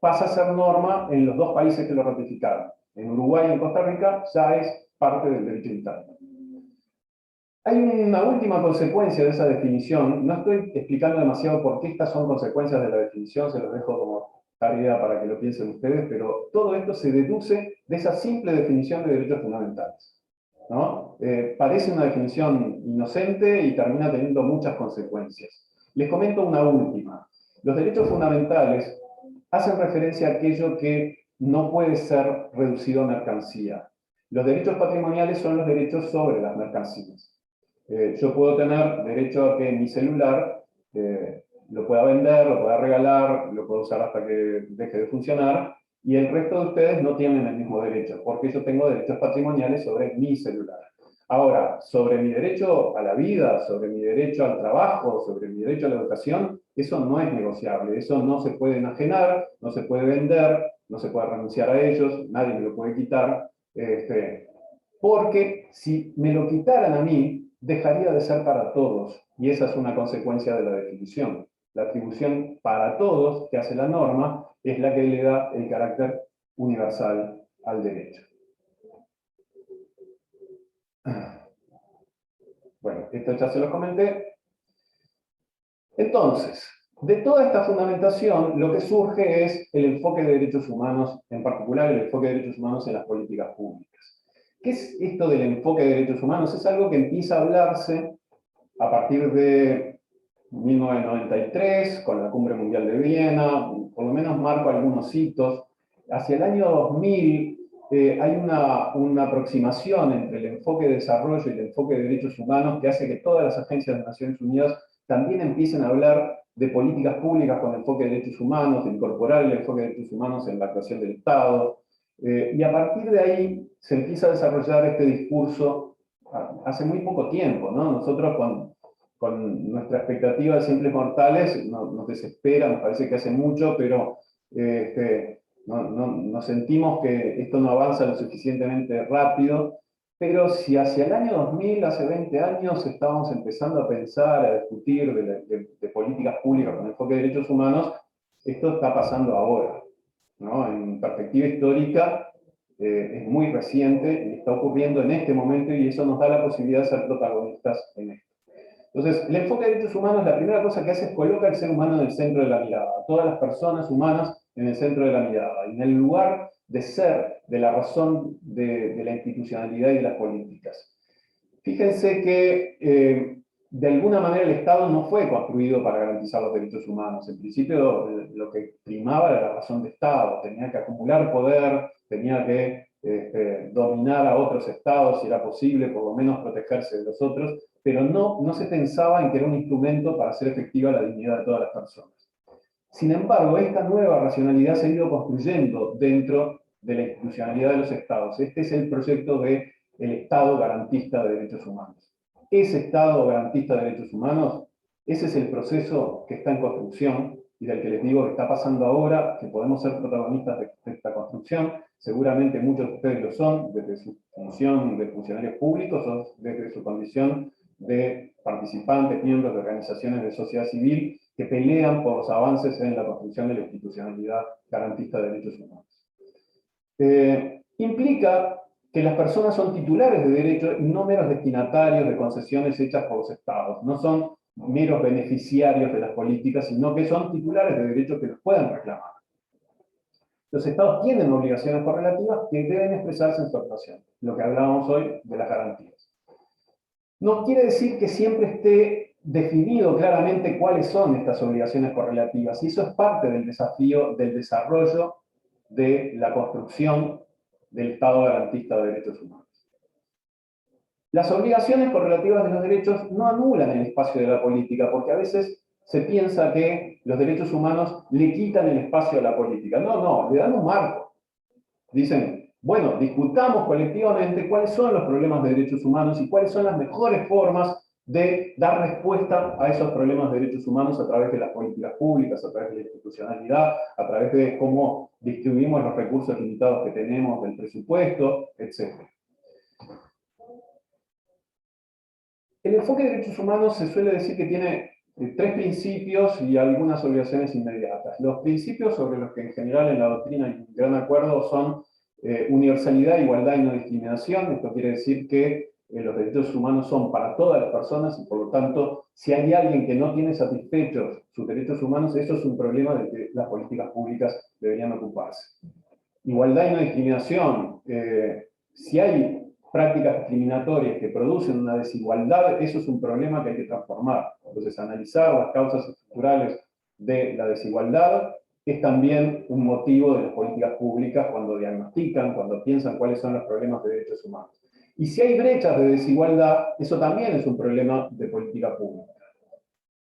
pasa a ser norma en los dos países que lo ratificaron. En Uruguay y en Costa Rica ya es parte del derecho interno. Hay una última consecuencia de esa definición. No estoy explicando demasiado por qué estas son consecuencias de la definición, se los dejo como tarea para que lo piensen ustedes, pero todo esto se deduce de esa simple definición de derechos fundamentales, ¿no? Parece una definición inocente y termina teniendo muchas consecuencias. Les comento una última. Los derechos fundamentales hacen referencia a aquello que no puede ser reducido a mercancía. Los derechos patrimoniales son los derechos sobre las mercancías. Yo puedo tener derecho a que mi celular lo pueda vender, lo pueda regalar, lo puedo usar hasta que deje de funcionar, y el resto de ustedes no tienen el mismo derecho, porque yo tengo derechos patrimoniales sobre mi celular. Ahora, sobre mi derecho a la vida, sobre mi derecho al trabajo, sobre mi derecho a la educación, eso no es negociable, eso no se puede enajenar, no se puede vender, no se puede renunciar a ellos, nadie me lo puede quitar, porque si me lo quitaran a mí, dejaría de ser para todos, y esa es una consecuencia de la definición. La atribución para todos que hace la norma es la que le da el carácter universal al derecho. Bueno, esto ya se los comenté. Entonces, de toda esta fundamentación, lo que surge es el enfoque de derechos humanos, en particular el enfoque de derechos humanos en las políticas públicas. ¿Qué es esto del enfoque de derechos humanos? Es algo que empieza a hablarse a partir de 1993, con la Cumbre Mundial de Viena, por lo menos marco algunos hitos. Hacia el año 2000 hay una aproximación entre el enfoque de desarrollo y el enfoque de derechos humanos que hace que todas las agencias de Naciones Unidas también empiecen a hablar de políticas públicas con enfoque de derechos humanos, de incorporar el enfoque de derechos humanos en la actuación del Estado. Y a partir de ahí se empieza a desarrollar este discurso hace muy poco tiempo, ¿no? Nosotros con nuestra expectativa de simples mortales nos desespera, nos parece que hace mucho, pero nos sentimos que esto no avanza lo suficientemente rápido. Pero si hacia el año 2000, hace 20 años, estábamos empezando a pensar, a discutir de políticas públicas con enfoque de derechos humanos, esto está pasando ahora, ¿no? En perspectiva histórica, es muy reciente y está ocurriendo en este momento, y eso nos da la posibilidad de ser protagonistas en esto. Entonces, el enfoque de derechos humanos, la primera cosa que hace es colocar al ser humano en el centro de la mirada, a todas las personas humanas en el centro de la mirada, en el lugar de ser, de la razón de la institucionalidad y de las políticas. Fíjense que de alguna manera el Estado no fue construido para garantizar los derechos humanos. En principio lo que primaba era la razón de Estado, tenía que acumular poder, tenía que dominar a otros estados si era posible, por lo menos protegerse de los otros, pero no se pensaba en que era un instrumento para hacer efectiva la dignidad de todas las personas. Sin embargo, esta nueva racionalidad se ha ido construyendo dentro de la institucionalidad de los estados. Este es el proyecto del Estado garantista de derechos humanos. Ese Estado garantista de derechos humanos, ese es el proceso que está en construcción y del que les digo que está pasando ahora, que podemos ser protagonistas de esta construcción. Seguramente muchos de ustedes lo son, desde su función de funcionarios públicos o desde su condición de participantes, miembros de organizaciones de sociedad civil que pelean por los avances en la construcción de la institucionalidad garantista de derechos humanos. Implica que las personas son titulares de derechos y no meros destinatarios de concesiones hechas por los estados. No son meros beneficiarios de las políticas, sino que son titulares de derechos que los pueden reclamar. Los estados tienen obligaciones correlativas que deben expresarse en su actuación, lo que hablábamos hoy de las garantías. No quiere decir que siempre esté definido claramente cuáles son estas obligaciones correlativas, y eso es parte del desafío del desarrollo de la construcción del Estado garantista de derechos humanos. Las obligaciones correlativas de los derechos no anulan el espacio de la política, porque a veces se piensa que los derechos humanos le quitan el espacio a la política. No, le dan un marco. Dicen, bueno, discutamos colectivamente cuáles son los problemas de derechos humanos y cuáles son las mejores formas de dar respuesta a esos problemas de derechos humanos a través de las políticas públicas, a través de la institucionalidad, a través de cómo distribuimos los recursos limitados que tenemos del presupuesto, etc. El enfoque de derechos humanos se suele decir que tiene tres principios y algunas obligaciones inmediatas. Los principios sobre los que en general en la doctrina hay un gran acuerdo son Universalidad, igualdad y no discriminación. Esto quiere decir que los derechos humanos son para todas las personas y por lo tanto, si hay alguien que no tiene satisfechos sus derechos humanos, eso es un problema del que las políticas públicas deberían ocuparse. Igualdad y no discriminación. Si hay prácticas discriminatorias que producen una desigualdad, eso es un problema que hay que transformar. Entonces, analizar las causas estructurales de la desigualdad es también un motivo de las políticas públicas cuando diagnostican, cuando piensan cuáles son los problemas de derechos humanos. Y si hay brechas de desigualdad, eso también es un problema de política pública.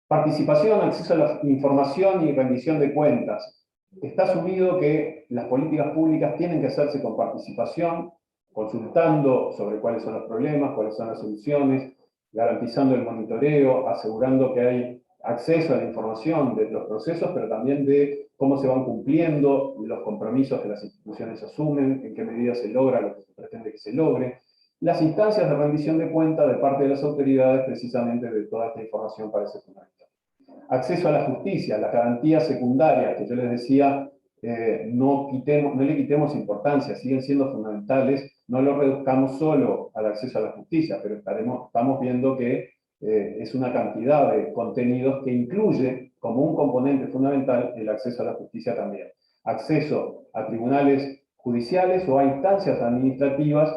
Participación, acceso a la información y rendición de cuentas. Está asumido que las políticas públicas tienen que hacerse con participación, consultando sobre cuáles son los problemas, cuáles son las soluciones, garantizando el monitoreo, asegurando que hay acceso a la información de los procesos, pero también de cómo se van cumpliendo los compromisos que las instituciones asumen, en qué medida se logra lo que se pretende que se logre. Las instancias de rendición de cuentas de parte de las autoridades, precisamente de toda esta información parece fundamental. Acceso a la justicia, las garantías secundarias, que yo les decía, no le quitemos importancia, siguen siendo fundamentales, no lo reduzcamos solo al acceso a la justicia, pero estamos viendo que es una cantidad de contenidos que incluye como un componente fundamental el acceso a la justicia también. Acceso a tribunales judiciales o a instancias administrativas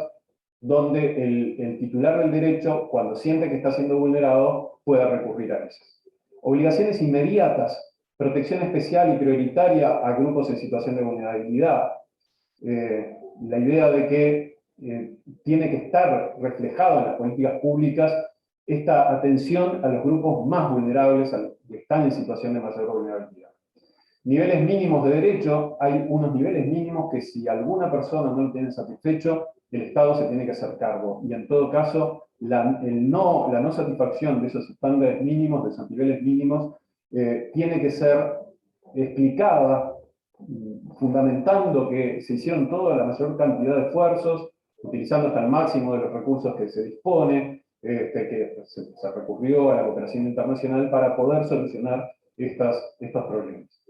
donde el titular del derecho, cuando siente que está siendo vulnerado, pueda recurrir a ellas. Obligaciones inmediatas, protección especial y prioritaria a grupos en situación de vulnerabilidad. La idea de que tiene que estar reflejado en las políticas públicas esta atención a los grupos más vulnerables, a los que están en situación de mayor vulnerabilidad. Niveles mínimos de derecho, hay unos niveles mínimos que si alguna persona no lo tiene satisfecho, el Estado se tiene que hacer cargo. Y en todo caso, la no satisfacción de esos estándares mínimos, de esos niveles mínimos, tiene que ser explicada, fundamentando que se hicieron toda la mayor cantidad de esfuerzos, utilizando hasta el máximo de los recursos que se dispone, que se recurrió a la cooperación internacional para poder solucionar estos problemas.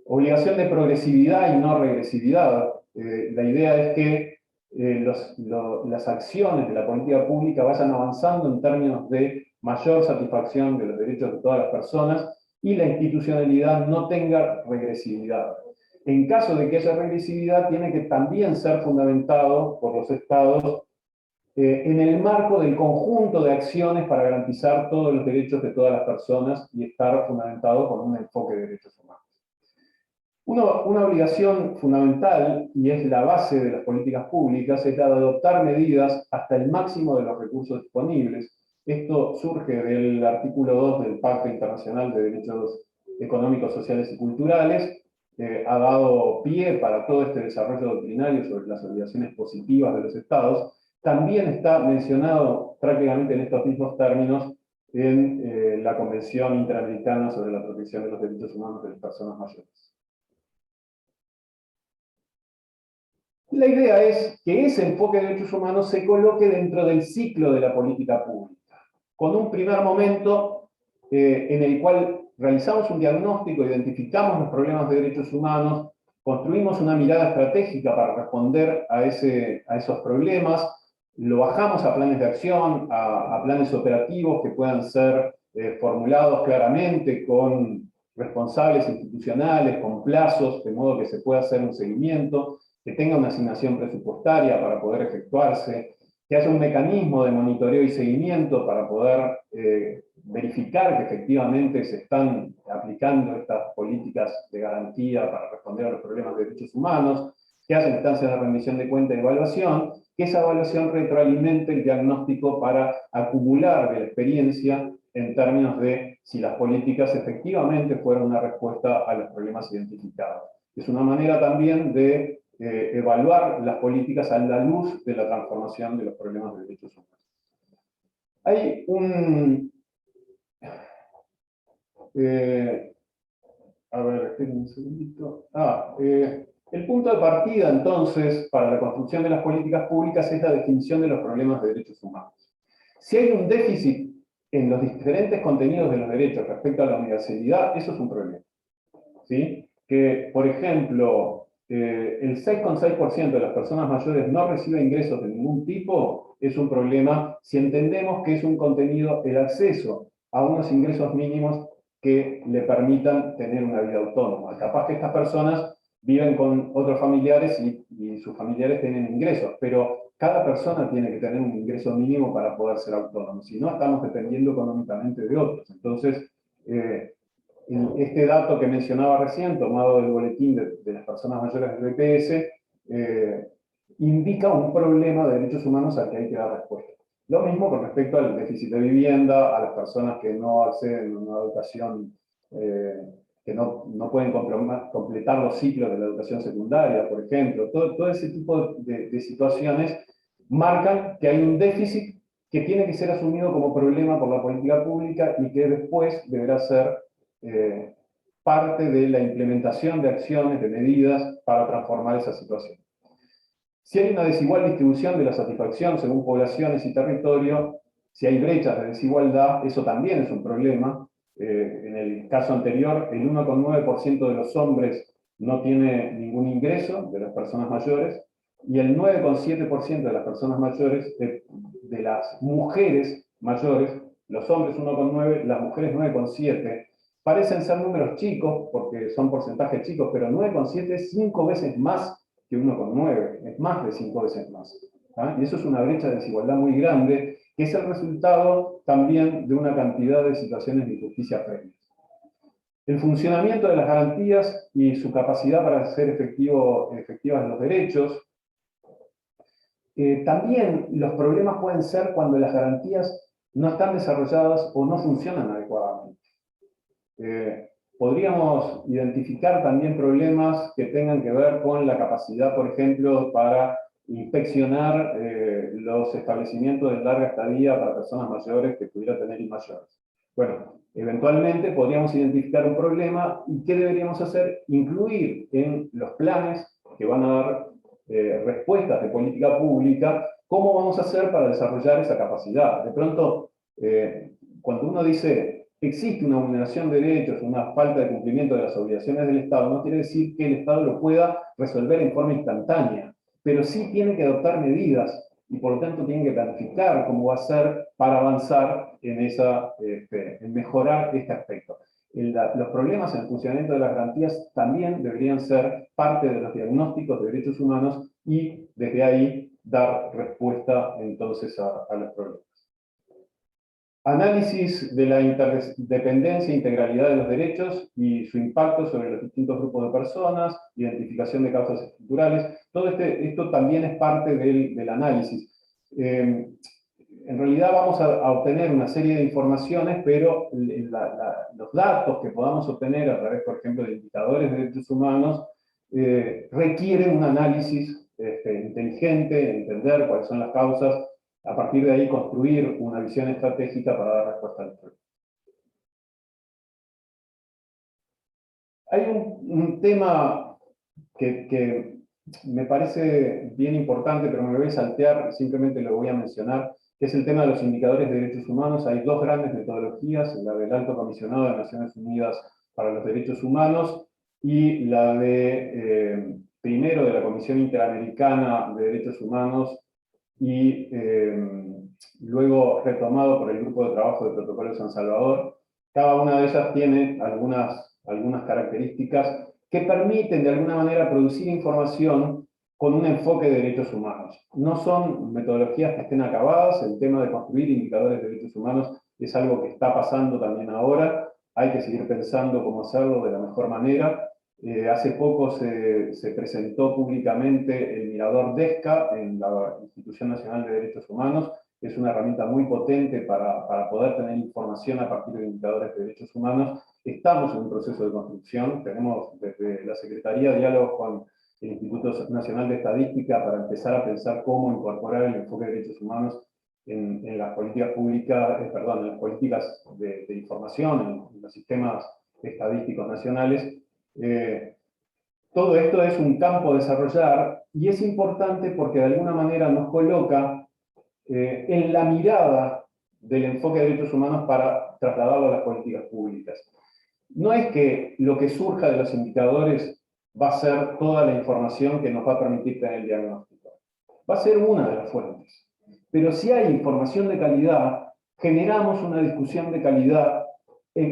Obligación de progresividad y no regresividad. La idea es que las acciones de la política pública vayan avanzando en términos de mayor satisfacción de los derechos de todas las personas y la institucionalidad no tenga regresividad. En caso de que haya regresividad, tiene que también ser fundamentado por los estados en el marco del conjunto de acciones para garantizar todos los derechos de todas las personas y estar fundamentado con un enfoque de derechos humanos. Una obligación fundamental, y es la base de las políticas públicas, es la de adoptar medidas hasta el máximo de los recursos disponibles. Esto surge del artículo 2 del Pacto Internacional de Derechos Económicos, Sociales y Culturales. Ha dado pie para todo este desarrollo doctrinario sobre las obligaciones positivas de los Estados. También está mencionado prácticamente en estos mismos términos en la Convención Interamericana sobre la Protección de los Derechos Humanos de las Personas Mayores. La idea es que ese enfoque de derechos humanos se coloque dentro del ciclo de la política pública, con un primer momento en el cual realizamos un diagnóstico, identificamos los problemas de derechos humanos, construimos una mirada estratégica para responder a esos problemas, lo bajamos a planes de acción, a planes operativos que puedan ser formulados claramente con responsables institucionales, con plazos, de modo que se pueda hacer un seguimiento, que tenga una asignación presupuestaria para poder efectuarse, que haya un mecanismo de monitoreo y seguimiento para poder verificar que efectivamente se están aplicando estas políticas de garantía para responder a los problemas de derechos humanos, que haya instancias de rendición de cuenta y evaluación, que esa evaluación retroalimente el diagnóstico para acumular de la experiencia en términos de si las políticas efectivamente fueron una respuesta a los problemas identificados. Es una manera también de evaluar las políticas a la luz de la transformación de los problemas de derechos humanos. Hay a ver, esperen un segundito. El punto de partida, entonces, para la construcción de las políticas públicas es la definición de los problemas de derechos humanos. Si hay un déficit en los diferentes contenidos de los derechos respecto a la universalidad, eso es un problema. ¿Sí? Que, por ejemplo, el 6,6% de las personas mayores no recibe ingresos de ningún tipo, es un problema si entendemos que es un contenido el acceso a unos ingresos mínimos que le permitan tener una vida autónoma. Capaz que estas personas viven con otros familiares y sus familiares tienen ingresos, pero cada persona tiene que tener un ingreso mínimo para poder ser autónomo, si no estamos dependiendo económicamente de otros. Entonces, este dato que mencionaba recién, tomado del boletín de las personas mayores del BPS, indica un problema de derechos humanos al que hay que dar respuesta. Lo mismo con respecto al déficit de vivienda, a las personas que no acceden a una educación, que no pueden completar los ciclos de la educación secundaria, por ejemplo. Todo ese tipo de situaciones marcan que hay un déficit que tiene que ser asumido como problema por la política pública y que después deberá ser parte de la implementación de acciones, de medidas para transformar esa situación. Si hay una desigual distribución de la satisfacción según poblaciones y territorio, si hay brechas de desigualdad, eso también es un problema. En el caso anterior, el 1,9% de los hombres no tiene ningún ingreso de las personas mayores, y el 9,7% de las personas mayores, de las mujeres mayores, los hombres 1,9%, las mujeres 9,7%, parecen ser números chicos, porque son porcentajes chicos, pero 9,7 es 5 veces más que 1,9, es más de 5 veces más. Y eso es una brecha de desigualdad muy grande, que es el resultado también de una cantidad de situaciones de injusticia previas. El funcionamiento de las garantías y su capacidad para hacer efectivas los derechos. También los problemas pueden ser cuando las garantías no están desarrolladas o no funcionan adecuadamente. Podríamos identificar también problemas que tengan que ver con la capacidad, por ejemplo, para inspeccionar los establecimientos de larga estadía para personas mayores que pudiera tener y mayores. Bueno, eventualmente podríamos identificar un problema y ¿qué deberíamos hacer? Incluir en los planes que van a dar respuestas de política pública, cómo vamos a hacer para desarrollar esa capacidad. De pronto, cuando uno dice existe una vulneración de derechos, una falta de cumplimiento de las obligaciones del Estado, no quiere decir que el Estado lo pueda resolver en forma instantánea, pero sí tiene que adoptar medidas y por lo tanto tiene que planificar cómo va a ser para avanzar en mejorar este aspecto. Los problemas en el funcionamiento de las garantías también deberían ser parte de los diagnósticos de derechos humanos y desde ahí dar respuesta entonces a los problemas. Análisis de la interdependencia e integralidad de los derechos y su impacto sobre los distintos grupos de personas, identificación de causas estructurales. Todo esto también es parte del análisis. En realidad vamos a obtener una serie de informaciones, pero los datos que podamos obtener a través, por ejemplo, de indicadores de derechos humanos, requieren un análisis inteligente, entender cuáles son las causas, a partir de ahí construir una visión estratégica para dar respuesta al problema. Hay un tema que me parece bien importante, pero me voy a saltear, simplemente lo voy a mencionar, que es el tema de los indicadores de derechos humanos. Hay dos grandes metodologías, la del Alto Comisionado de Naciones Unidas para los Derechos Humanos y la primero de la Comisión Interamericana de Derechos Humanos y luego retomado por el Grupo de Trabajo de Protocolo de San Salvador. Cada una de ellas tiene algunas características que permiten de alguna manera producir información con un enfoque de derechos humanos. No son metodologías que estén acabadas, el tema de construir indicadores de derechos humanos es algo que está pasando también ahora, hay que seguir pensando cómo hacerlo de la mejor manera. Hace poco se presentó públicamente el Mirador DESCA en la Institución Nacional de Derechos Humanos. Es una herramienta muy potente para poder tener información a partir de indicadores de derechos humanos. Estamos en un proceso de construcción, tenemos desde la Secretaría diálogos con el Instituto Nacional de Estadística para empezar a pensar cómo incorporar el enfoque de derechos humanos en las políticas públicas, en las políticas de información, en los sistemas estadísticos nacionales. Todo esto es un campo a desarrollar y es importante porque de alguna manera nos coloca en la mirada del enfoque de derechos humanos para trasladarlo a las políticas públicas. No es que lo que surja de los indicadores va a ser toda la información que nos va a permitir tener el diagnóstico. Va a ser una de las fuentes. Pero si hay información de calidad, generamos una discusión de calidad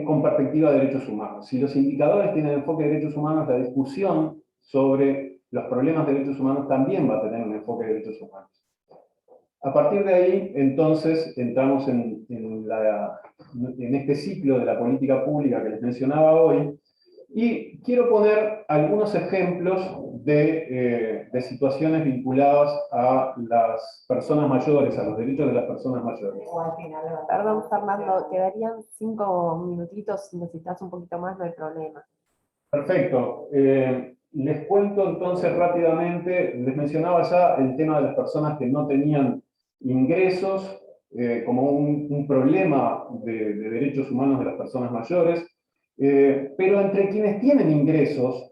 con perspectiva de derechos humanos. Si los indicadores tienen enfoque de derechos humanos, la discusión sobre los problemas de derechos humanos también va a tener un enfoque de derechos humanos. A partir de ahí, entonces, entramos en este ciclo de la política pública que les mencionaba hoy, y quiero poner algunos ejemplos de situaciones vinculadas a las personas mayores, a los derechos de las personas mayores. Perdón, Fernando, quedarían 5 minutitos, si necesitas un poquito más, no hay problema. Perfecto. Les cuento entonces rápidamente, les mencionaba ya el tema de las personas que no tenían ingresos como un problema de derechos humanos de las personas mayores, pero entre quienes tienen ingresos,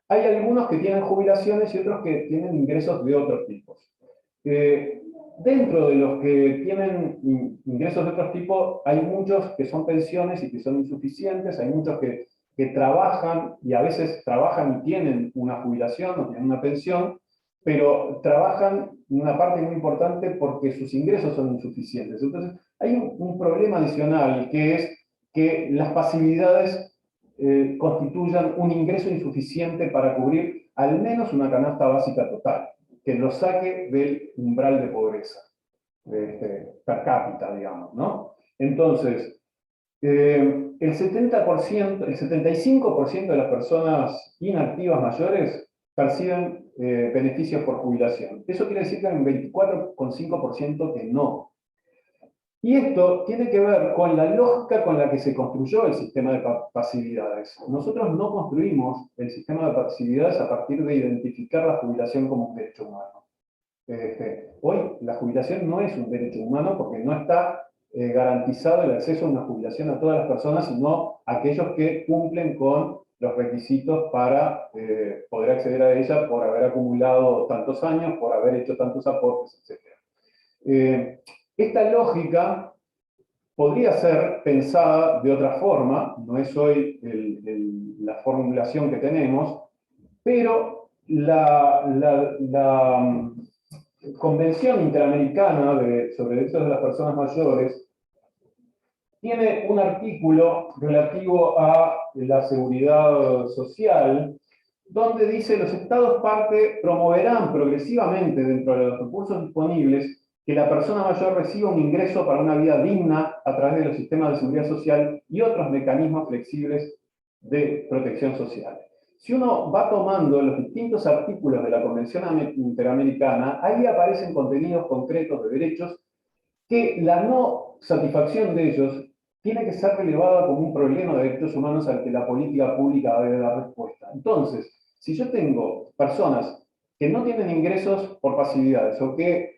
hay algunos que tienen jubilaciones y otros que tienen ingresos de otros tipos. Dentro de los que tienen ingresos de otros tipos, hay muchos que son pensiones y que son insuficientes, hay muchos que trabajan y a veces trabajan y tienen una jubilación o tienen una pensión, pero trabajan una parte muy importante porque sus ingresos son insuficientes. Entonces, hay un problema adicional que es que las pasividades constituyan un ingreso insuficiente para cubrir al menos una canasta básica total, que lo saque del umbral de pobreza, per cápita, digamos, ¿no? Entonces, el 70%, el 75% de las personas inactivas mayores perciben beneficios por jubilación. Eso quiere decir que hay un 24,5% que no. Y esto tiene que ver con la lógica con la que se construyó el sistema de pasividades. Nosotros no construimos el sistema de pasividades a partir de identificar la jubilación como un derecho humano. Hoy la jubilación no es un derecho humano porque no está garantizado el acceso a una jubilación a todas las personas, sino a aquellos que cumplen con los requisitos para poder acceder a ella por haber acumulado tantos años, por haber hecho tantos aportes, etc. Esta lógica podría ser pensada de otra forma, no es hoy la formulación que tenemos, pero la Convención Interamericana sobre Derechos de las Personas Mayores tiene un artículo relativo a la seguridad social, donde dice los Estados parte promoverán progresivamente dentro de los recursos disponibles que la persona mayor reciba un ingreso para una vida digna a través de los sistemas de seguridad social y otros mecanismos flexibles de protección social. Si uno va tomando los distintos artículos de la Convención Interamericana, ahí aparecen contenidos concretos de derechos que la no satisfacción de ellos tiene que ser relevada como un problema de derechos humanos al que la política pública debe dar respuesta. Entonces, si yo tengo personas que no tienen ingresos por pasividades o que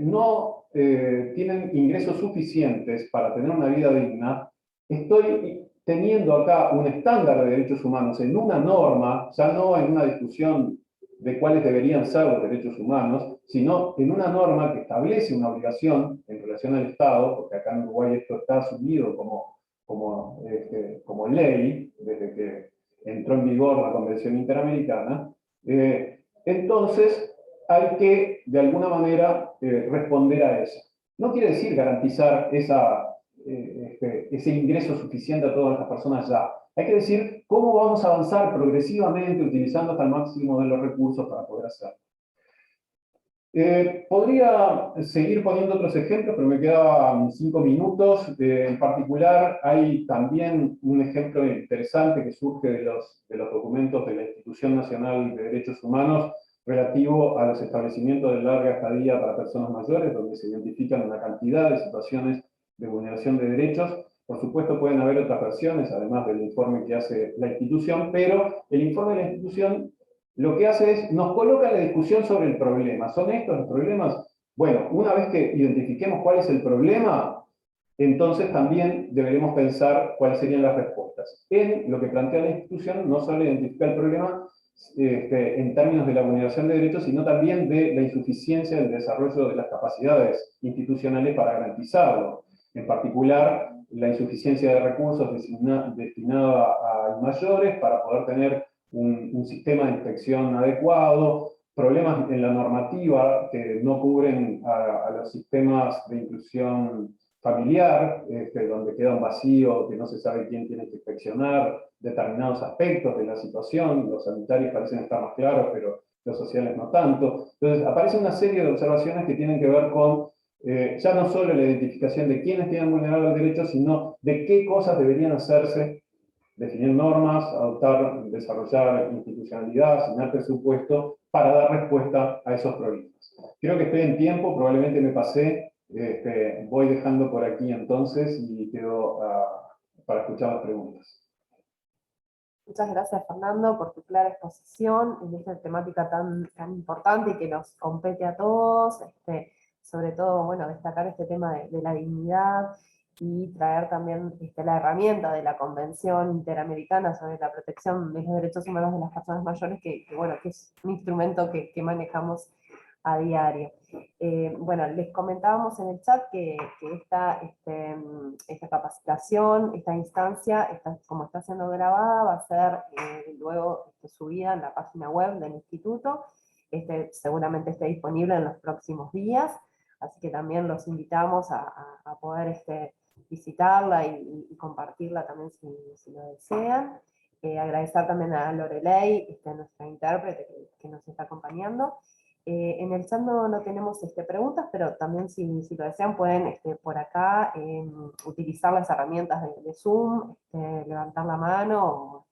no tienen ingresos suficientes para tener una vida digna, estoy teniendo acá un estándar de derechos humanos en una norma, ya no en una discusión de cuáles deberían ser los derechos humanos, sino en una norma que establece una obligación en relación al Estado, porque acá en Uruguay esto está asumido como ley, desde que entró en vigor la Convención Interamericana. Entonces, hay que, de alguna manera, responder a eso. No quiere decir garantizar ese ingreso suficiente a todas las personas ya. Hay que decir cómo vamos a avanzar progresivamente utilizando hasta el máximo de los recursos para poder hacerlo. Podría seguir poniendo otros ejemplos, pero me quedan 5 minutos. En particular, hay también un ejemplo interesante que surge de los documentos de la Institución Nacional de Derechos Humanos relativo a los establecimientos de larga estadía para personas mayores, donde se identifican una cantidad de situaciones de vulneración de derechos. Por supuesto, pueden haber otras versiones, además del informe que hace la institución, pero el informe de la institución lo que hace es, nos coloca la discusión sobre el problema. ¿Son estos los problemas? Bueno, una vez que identifiquemos cuál es el problema, entonces también deberemos pensar cuáles serían las respuestas. En lo que plantea la institución, no solo identifica el problema en términos de la vulneración de derechos, sino también de la insuficiencia del desarrollo de las capacidades institucionales para garantizarlo. En particular, la insuficiencia de recursos destinada a mayores para poder tener un sistema de inspección adecuado, problemas en la normativa que no cubren a los sistemas de inclusión familiar, donde queda un vacío, que no se sabe quién tiene que inspeccionar determinados aspectos de la situación. Los sanitarios parecen estar más claros, pero los sociales no tanto. Entonces aparece una serie de observaciones que tienen que ver con ya no solo la identificación de quiénes tienen vulnerados los derechos, sino de qué cosas deberían hacerse, definir normas, adoptar, desarrollar institucionalidad, asignar presupuesto para dar respuesta a esos problemas. Creo que estoy en tiempo, probablemente me pasé, voy dejando por aquí entonces y quedo para escuchar las preguntas. Muchas gracias, Fernando, por tu clara exposición en esta temática tan importante y que nos compete a todos. Sobre todo, bueno, destacar este tema de la dignidad y traer también la herramienta de la Convención Interamericana sobre la Protección de los Derechos Humanos de las Personas Mayores, bueno, que es un instrumento que manejamos a diario. Bueno, les comentábamos en el chat que esta capacitación, esta instancia, como está siendo grabada, va a ser luego subida en la página web del instituto. Seguramente esté disponible en los próximos días, así que también los invitamos a poder visitarla y compartirla también si lo desean. Agradecer también a Lorelei, nuestra intérprete que nos está acompañando. En el chat no tenemos preguntas, pero también si lo desean pueden por acá utilizar las herramientas de Zoom, levantar la mano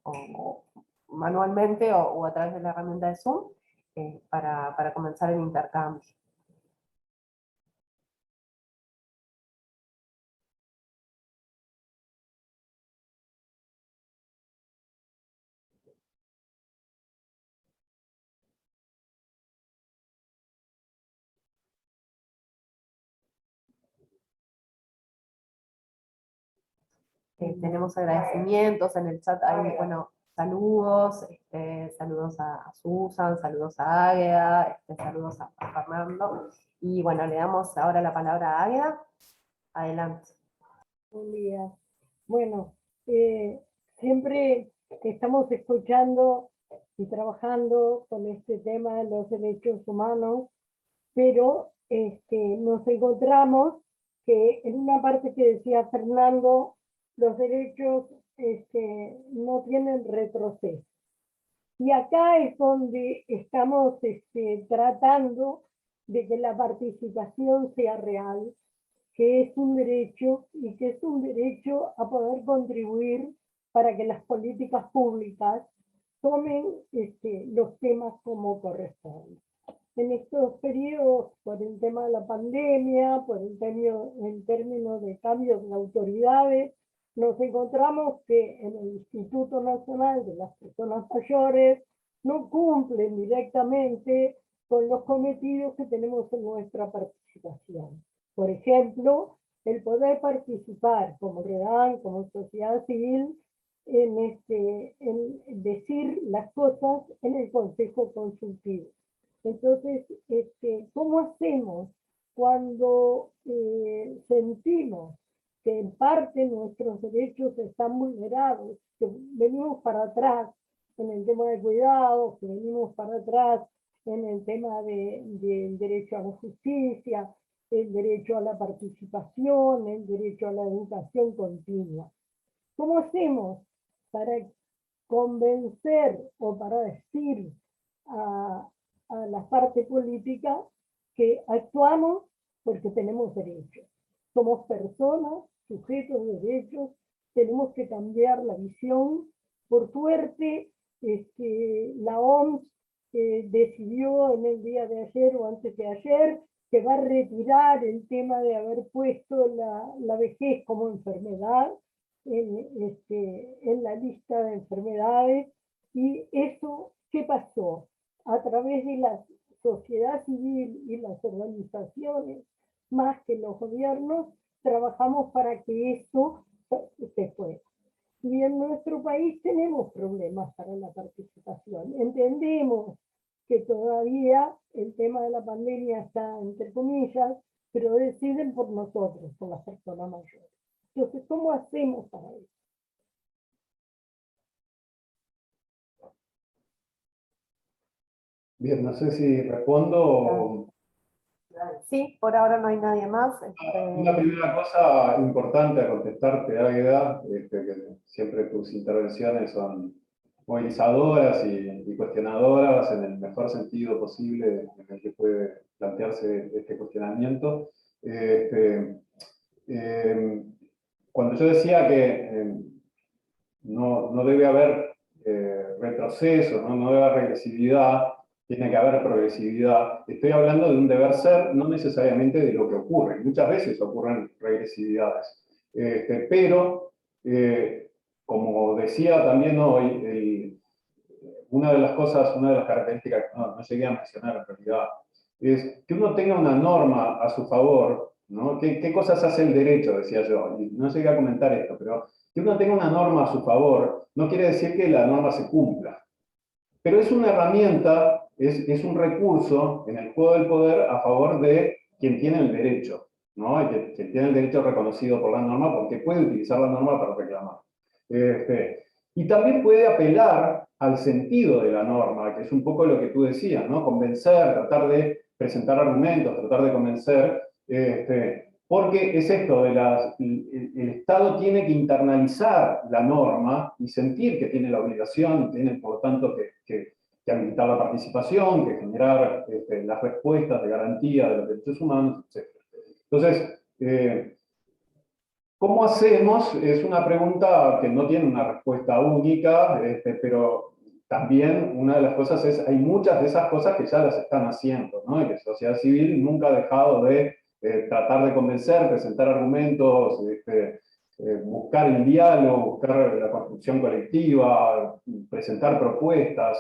o manualmente o a través de la herramienta de Zoom para comenzar el intercambio. Tenemos agradecimientos en el chat, hay, bueno, saludos, saludos a Susan, saludos a Águeda, saludos a Fernando, y bueno, le damos ahora la palabra a Águeda. Adelante. Buen día. Bueno, siempre estamos escuchando y trabajando con este tema de los derechos humanos, pero nos encontramos que en una parte que decía Fernando, los derechos no tienen retroceso. Y acá es donde estamos tratando de que la participación sea real, que es un derecho y que es un derecho a poder contribuir para que las políticas públicas tomen los temas como corresponde. En estos periodos, por el tema de la pandemia, por el términos de cambios de autoridades, nos encontramos que en el Instituto Nacional de las Personas Mayores no cumplen directamente con los cometidos que tenemos en nuestra participación. Por ejemplo, el poder participar como REDAN, como sociedad civil, en decir las cosas en el Consejo Consultivo. Entonces, ¿cómo hacemos cuando sentimos que en parte nuestros derechos están vulnerados, que venimos para atrás en el tema de cuidado, que venimos para atrás en el tema del derecho a la justicia, el derecho a la participación, el derecho a la educación continua? ¿Cómo hacemos para convencer o para decir a la parte política que actuamos porque tenemos derechos? Somos personas, sujetos de derechos, tenemos que cambiar la visión. Por suerte, la OMS decidió en el día de ayer o antes de ayer que va a retirar el tema de haber puesto la vejez como enfermedad en la lista de enfermedades. Y eso, ¿qué pasó? A través de la sociedad civil y las organizaciones, más que los gobiernos, trabajamos para que eso se pueda. Y en nuestro país tenemos problemas para la participación. Entendemos que todavía el tema de la pandemia está entre comillas, pero deciden por nosotros, por las personas mayores. Entonces, ¿cómo hacemos para eso? Bien, no sé si respondo o... Sí, por ahora no hay nadie más. Una primera cosa importante a contestarte, Águeda, que siempre tus intervenciones son movilizadoras y cuestionadoras en el mejor sentido posible en el que puede plantearse este cuestionamiento. Eh, Cuando yo decía que no debe haber retroceso, ¿no? Debe haber regresividad, tiene que haber progresividad. Estoy hablando de un deber ser, no necesariamente de lo que ocurre. Muchas veces ocurren regresividades. Pero, como decía también hoy, una de las cosas, una de las características que no llegué a mencionar en realidad, es que uno tenga una norma a su favor, ¿no? ¿Qué cosas hace el derecho? Decía yo, y no llegué a comentar esto, pero que uno tenga una norma a su favor no quiere decir que la norma se cumpla. Pero es una herramienta, es un recurso en el juego del poder a favor de quien tiene el derecho, ¿no? Quien tiene el derecho reconocido por la norma, porque puede utilizar la norma para reclamar. Y también puede apelar al sentido de la norma, que es un poco lo que tú decías, ¿no? Convencer, tratar de presentar argumentos, tratar de convencer, porque es esto, el Estado tiene que internalizar la norma y sentir que tiene la obligación, tiene por lo tanto que habilitar la participación, que generar las respuestas de garantía de los derechos humanos, etc. Entonces, ¿cómo hacemos? Es una pregunta que no tiene una respuesta única, pero también una de las cosas es, hay muchas de esas cosas que ya las están haciendo, ¿no? Y que la sociedad civil nunca ha dejado de tratar de convencer, presentar argumentos, buscar el diálogo, buscar la construcción colectiva, presentar propuestas,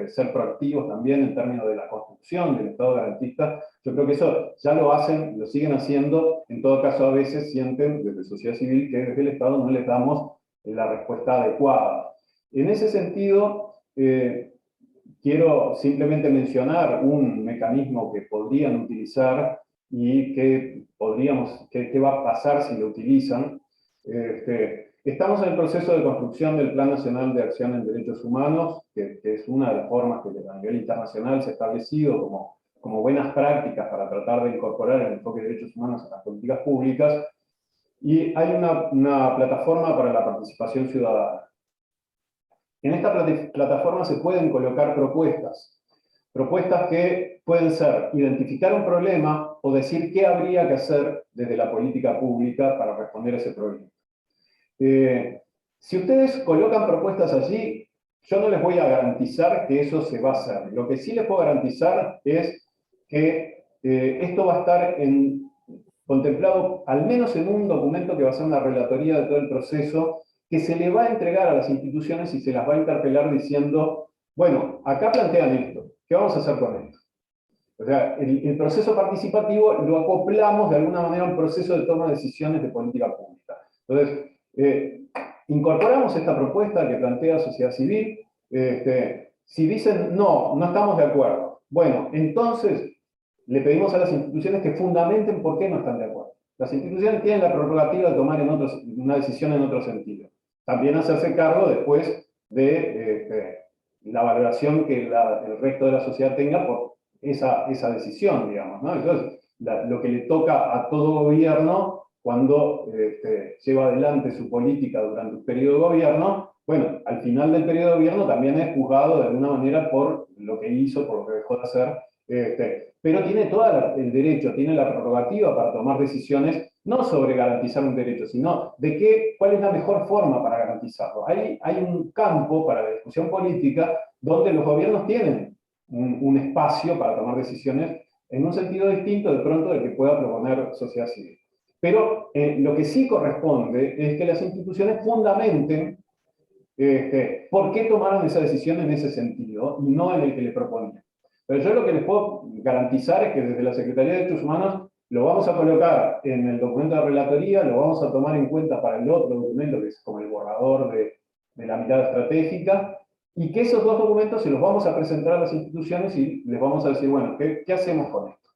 ser proactivos también en términos de la construcción del Estado garantista. Yo creo que eso ya lo hacen, lo siguen haciendo. En todo caso, a veces sienten desde la sociedad civil que desde el Estado no les damos la respuesta adecuada. En ese sentido, quiero simplemente mencionar un mecanismo que podrían utilizar y que qué va a pasar si lo utilizan. Estamos en el proceso de construcción del Plan Nacional de Acción en Derechos Humanos, que es una de las formas que a nivel internacional se ha establecido como buenas prácticas para tratar de incorporar el enfoque de derechos humanos a las políticas públicas, y hay una plataforma para la participación ciudadana. En esta plataforma se pueden colocar propuestas que pueden ser identificar un problema o decir qué habría que hacer desde la política pública para responder a ese problema. Si ustedes colocan propuestas allí, yo no les voy a garantizar que eso se va a hacer. Lo que sí les puedo garantizar es que esto va a estar contemplado al menos en un documento que va a ser una relatoría de todo el proceso, que se le va a entregar a las instituciones y se las va a interpelar diciendo, bueno, acá plantean esto, ¿qué vamos a hacer con esto? O sea, el proceso participativo lo acoplamos de alguna manera a un proceso de toma de decisiones de política pública. Entonces, incorporamos esta propuesta que plantea sociedad civil. Si dicen, no estamos de acuerdo, bueno, entonces le pedimos a las instituciones que fundamenten por qué no están de acuerdo. Las instituciones tienen la prerrogativa de tomar una decisión en otro sentido. También hacerse cargo después de la valoración que el resto de la sociedad tenga por esa decisión, digamos, ¿no? Entonces, lo que le toca a todo gobierno cuando lleva adelante su política durante un periodo de gobierno, bueno, al final del periodo de gobierno también es juzgado de alguna manera por lo que hizo, por lo que dejó de hacer, pero tiene todo el derecho, tiene la prerrogativa para tomar decisiones, no sobre garantizar un derecho, sino de cuál es la mejor forma para garantizarlo. Hay un campo para la discusión política donde los gobiernos tienen un espacio para tomar decisiones en un sentido distinto de pronto del que pueda proponer sociedad civil. Pero lo que sí corresponde es que las instituciones fundamenten por qué tomaron esa decisión en ese sentido y no en el que le proponían. Pero yo lo que les puedo garantizar es que desde la Secretaría de Derechos Humanos lo vamos a colocar en el documento de relatoría, lo vamos a tomar en cuenta para el otro documento, que es como el borrador de la mirada estratégica, y que esos dos documentos se los vamos a presentar a las instituciones y les vamos a decir, bueno, ¿qué hacemos con esto?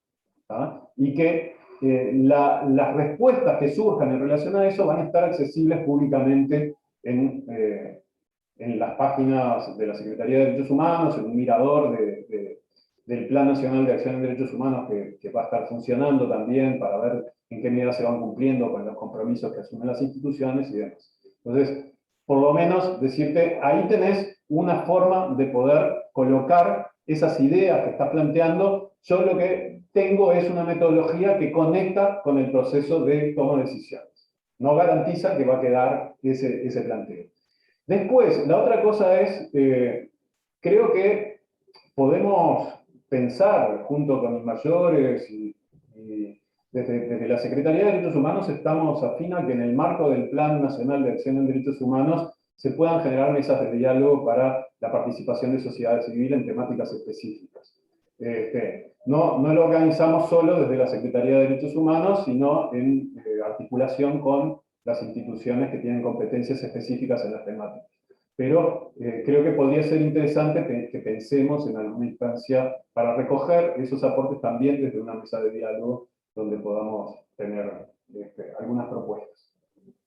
¿Ah? Y que las respuestas que surjan en relación a eso van a estar accesibles públicamente en las páginas de la Secretaría de Derechos Humanos, en un mirador del Plan Nacional de Acción en Derechos Humanos que va a estar funcionando también para ver en qué medida se van cumpliendo con los compromisos que asumen las instituciones y demás. Entonces, por lo menos decirte, ahí tenés una forma de poder colocar esas ideas que estás planteando. Yo lo que tengo es una metodología que conecta con el proceso de toma de decisiones. No garantiza que va a quedar ese planteo. Después, la otra cosa es, creo que podemos pensar junto con los mayores y desde la Secretaría de Derechos Humanos estamos afín a que en el marco del Plan Nacional de Acción en Derechos Humanos se puedan generar mesas de diálogo para la participación de sociedad civil en temáticas específicas. No lo organizamos solo desde la Secretaría de Derechos Humanos, sino en articulación con las instituciones que tienen competencias específicas en las temáticas. Pero creo que podría ser interesante que pensemos en alguna instancia para recoger esos aportes también desde una mesa de diálogo donde podamos tener algunas propuestas,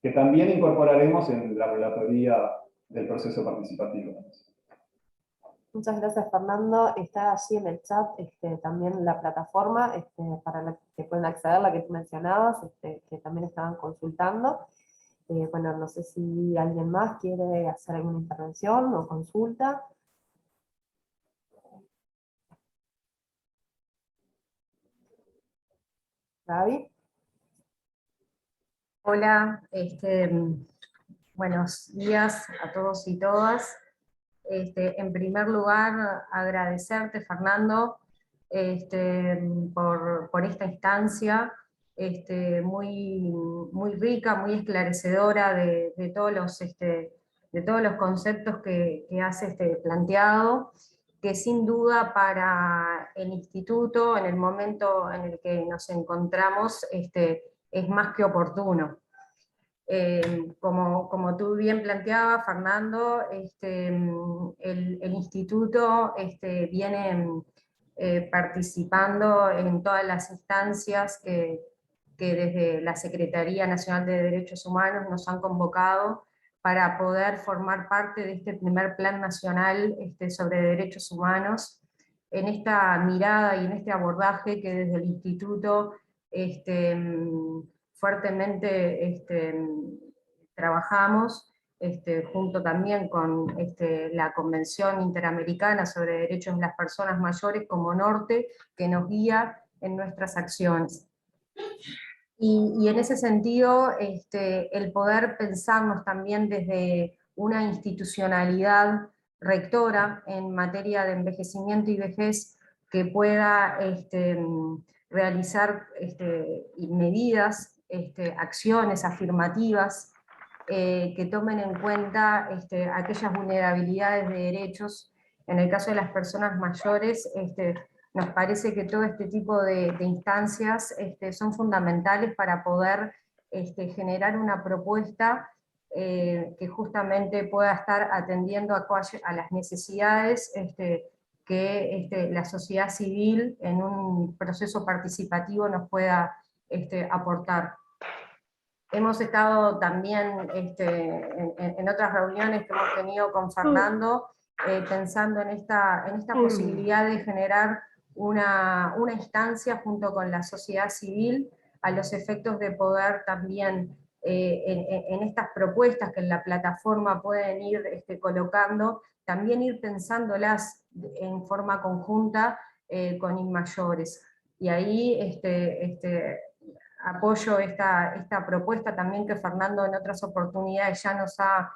que también incorporaremos en la relatoría del proceso participativo. Muchas gracias, Fernando. Está allí en el chat también la plataforma para la que pueden acceder, la que tú mencionabas, que también estaban consultando. Bueno, no sé si alguien más quiere hacer alguna intervención o consulta. Gaby. Hola, buenos días a todos y todas. En primer lugar, agradecerte, Fernando, por esta instancia muy rica, muy esclarecedora de todos los conceptos que has planteado, que sin duda para el instituto, en el momento en el que nos encontramos, es más que oportuno. Como tú bien planteabas, Fernando, el instituto viene participando en todas las instancias que desde la Secretaría Nacional de Derechos Humanos nos han convocado para poder formar parte de este primer Plan Nacional sobre Derechos Humanos, en esta mirada y en este abordaje que desde el instituto fuertemente trabajamos, junto también con la Convención Interamericana sobre Derechos de las Personas Mayores como norte, que nos guía en nuestras acciones. Y en ese sentido, el poder pensarnos también desde una institucionalidad rectora en materia de envejecimiento y vejez que pueda realizar medidas, acciones afirmativas que tomen en cuenta aquellas vulnerabilidades de derechos. En el caso de las personas mayores, nos parece que todo este tipo de instancias son fundamentales para poder generar una propuesta que justamente pueda estar atendiendo a las necesidades que la sociedad civil en un proceso participativo nos pueda aportar. Hemos estado también en otras reuniones que hemos tenido con Fernando, pensando en esta posibilidad de generar una instancia junto con la sociedad civil a los efectos de poder también en estas propuestas que en la plataforma pueden ir colocando, también ir pensándolas en forma conjunta con Inmayores. Y ahí apoyo esta propuesta también que Fernando en otras oportunidades ya nos ha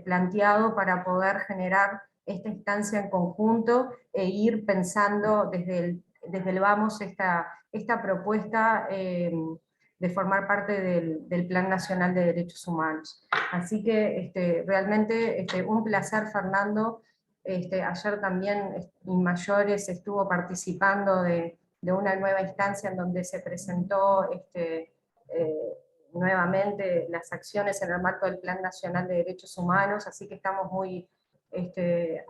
planteado para poder generar esta instancia en conjunto e ir pensando desde el vamos esta propuesta de formar parte del Plan Nacional de Derechos Humanos. Así que realmente un placer, Fernando. Ayer también Inmayores estuvo participando de una nueva instancia en donde se presentó nuevamente las acciones en el marco del Plan Nacional de Derechos Humanos, así que estamos muy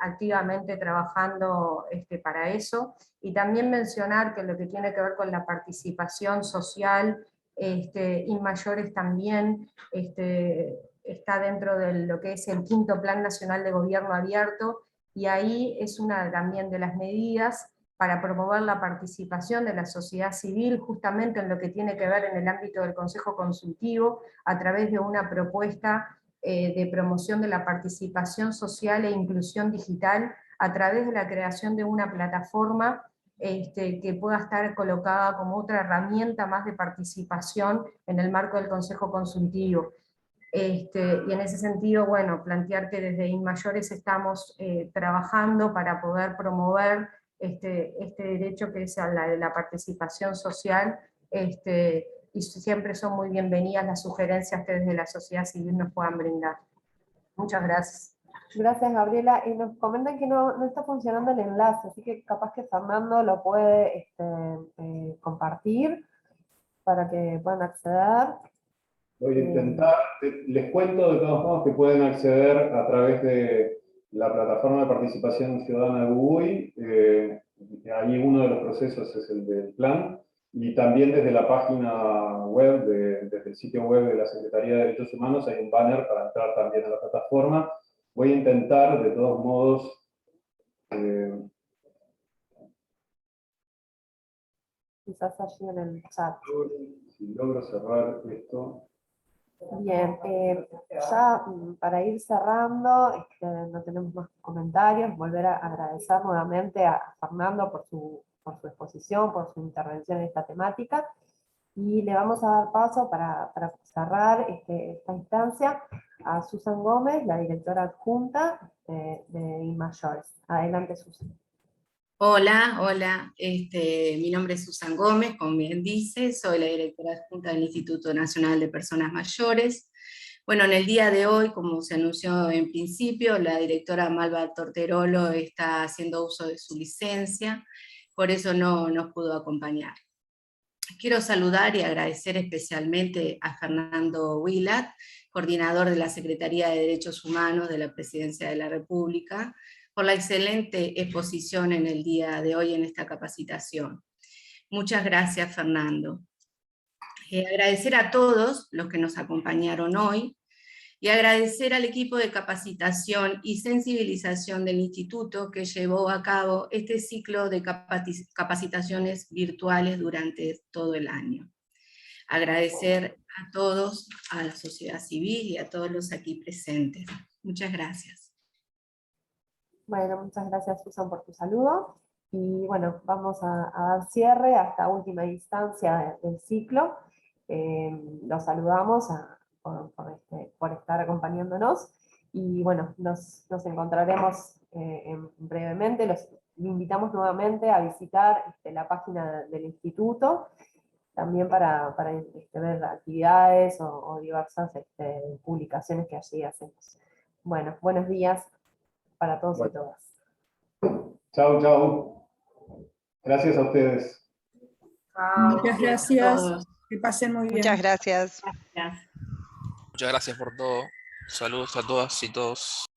activamente trabajando para eso. Y también mencionar que lo que tiene que ver con la participación social, Inmayores también está dentro de lo que es el 5º Plan Nacional de Gobierno Abierto, y ahí es una también de las medidas para promover la participación de la sociedad civil, justamente en lo que tiene que ver en el ámbito del Consejo Consultivo, a través de una propuesta de promoción de la participación social e inclusión digital, a través de la creación de una plataforma que pueda estar colocada como otra herramienta más de participación en el marco del Consejo Consultivo. Y en ese sentido, bueno, plantear que desde INMAYORES estamos trabajando para poder promover este derecho que es la de la participación social, y siempre son muy bienvenidas las sugerencias que desde la sociedad civil nos puedan brindar. Muchas gracias. Gracias, Gabriela. Y nos comentan que no está funcionando el enlace, así que capaz que Fernando lo puede compartir para que puedan acceder. Voy a intentar, les cuento de todos modos que pueden acceder a través de la plataforma de participación ciudadana de Jujuy. Ahí uno de los procesos es el del plan, y también desde la página web, desde el sitio web de la Secretaría de Derechos Humanos, hay un banner para entrar también a la plataforma. Voy a intentar, de todos modos, Quizás allí en el chat. si logro cerrar esto. Bien, ya para ir cerrando, no tenemos más comentarios, volver a agradecer nuevamente a Fernando por su exposición, por su intervención en esta temática, y le vamos a dar paso para cerrar esta instancia a Susan Gómez, la directora adjunta de INMAYORES. Adelante, Susan. Hola, mi nombre es Susan Gómez, como bien dice, soy la directora adjunta del Instituto Nacional de Personas Mayores. Bueno, en el día de hoy, como se anunció en principio, la directora Malva Torterolo está haciendo uso de su licencia, por eso no nos pudo acompañar. Quiero saludar y agradecer especialmente a Fernando Wilat, coordinador de la Secretaría de Derechos Humanos de la Presidencia de la República, por la excelente exposición en el día de hoy en esta capacitación. Muchas gracias, Fernando. Agradecer a todos los que nos acompañaron hoy, y agradecer al equipo de capacitación y sensibilización del Instituto que llevó a cabo este ciclo de capacitaciones virtuales durante todo el año. Agradecer a todos, a la sociedad civil y a todos los aquí presentes. Muchas gracias. Bueno, muchas gracias, Susan, por tu saludo. Y bueno, vamos a dar cierre a esta última instancia del ciclo. Los saludamos por estar acompañándonos. Y bueno, nos encontraremos brevemente. Los invitamos nuevamente a visitar la página del instituto, también para ver actividades o diversas publicaciones que allí hacemos. Bueno, buenos días para todos y todas. Chao, chao. Gracias a ustedes. Muchas gracias. Que pasen muy bien. Muchas gracias. Gracias. Muchas gracias por todo. Saludos a todas y todos.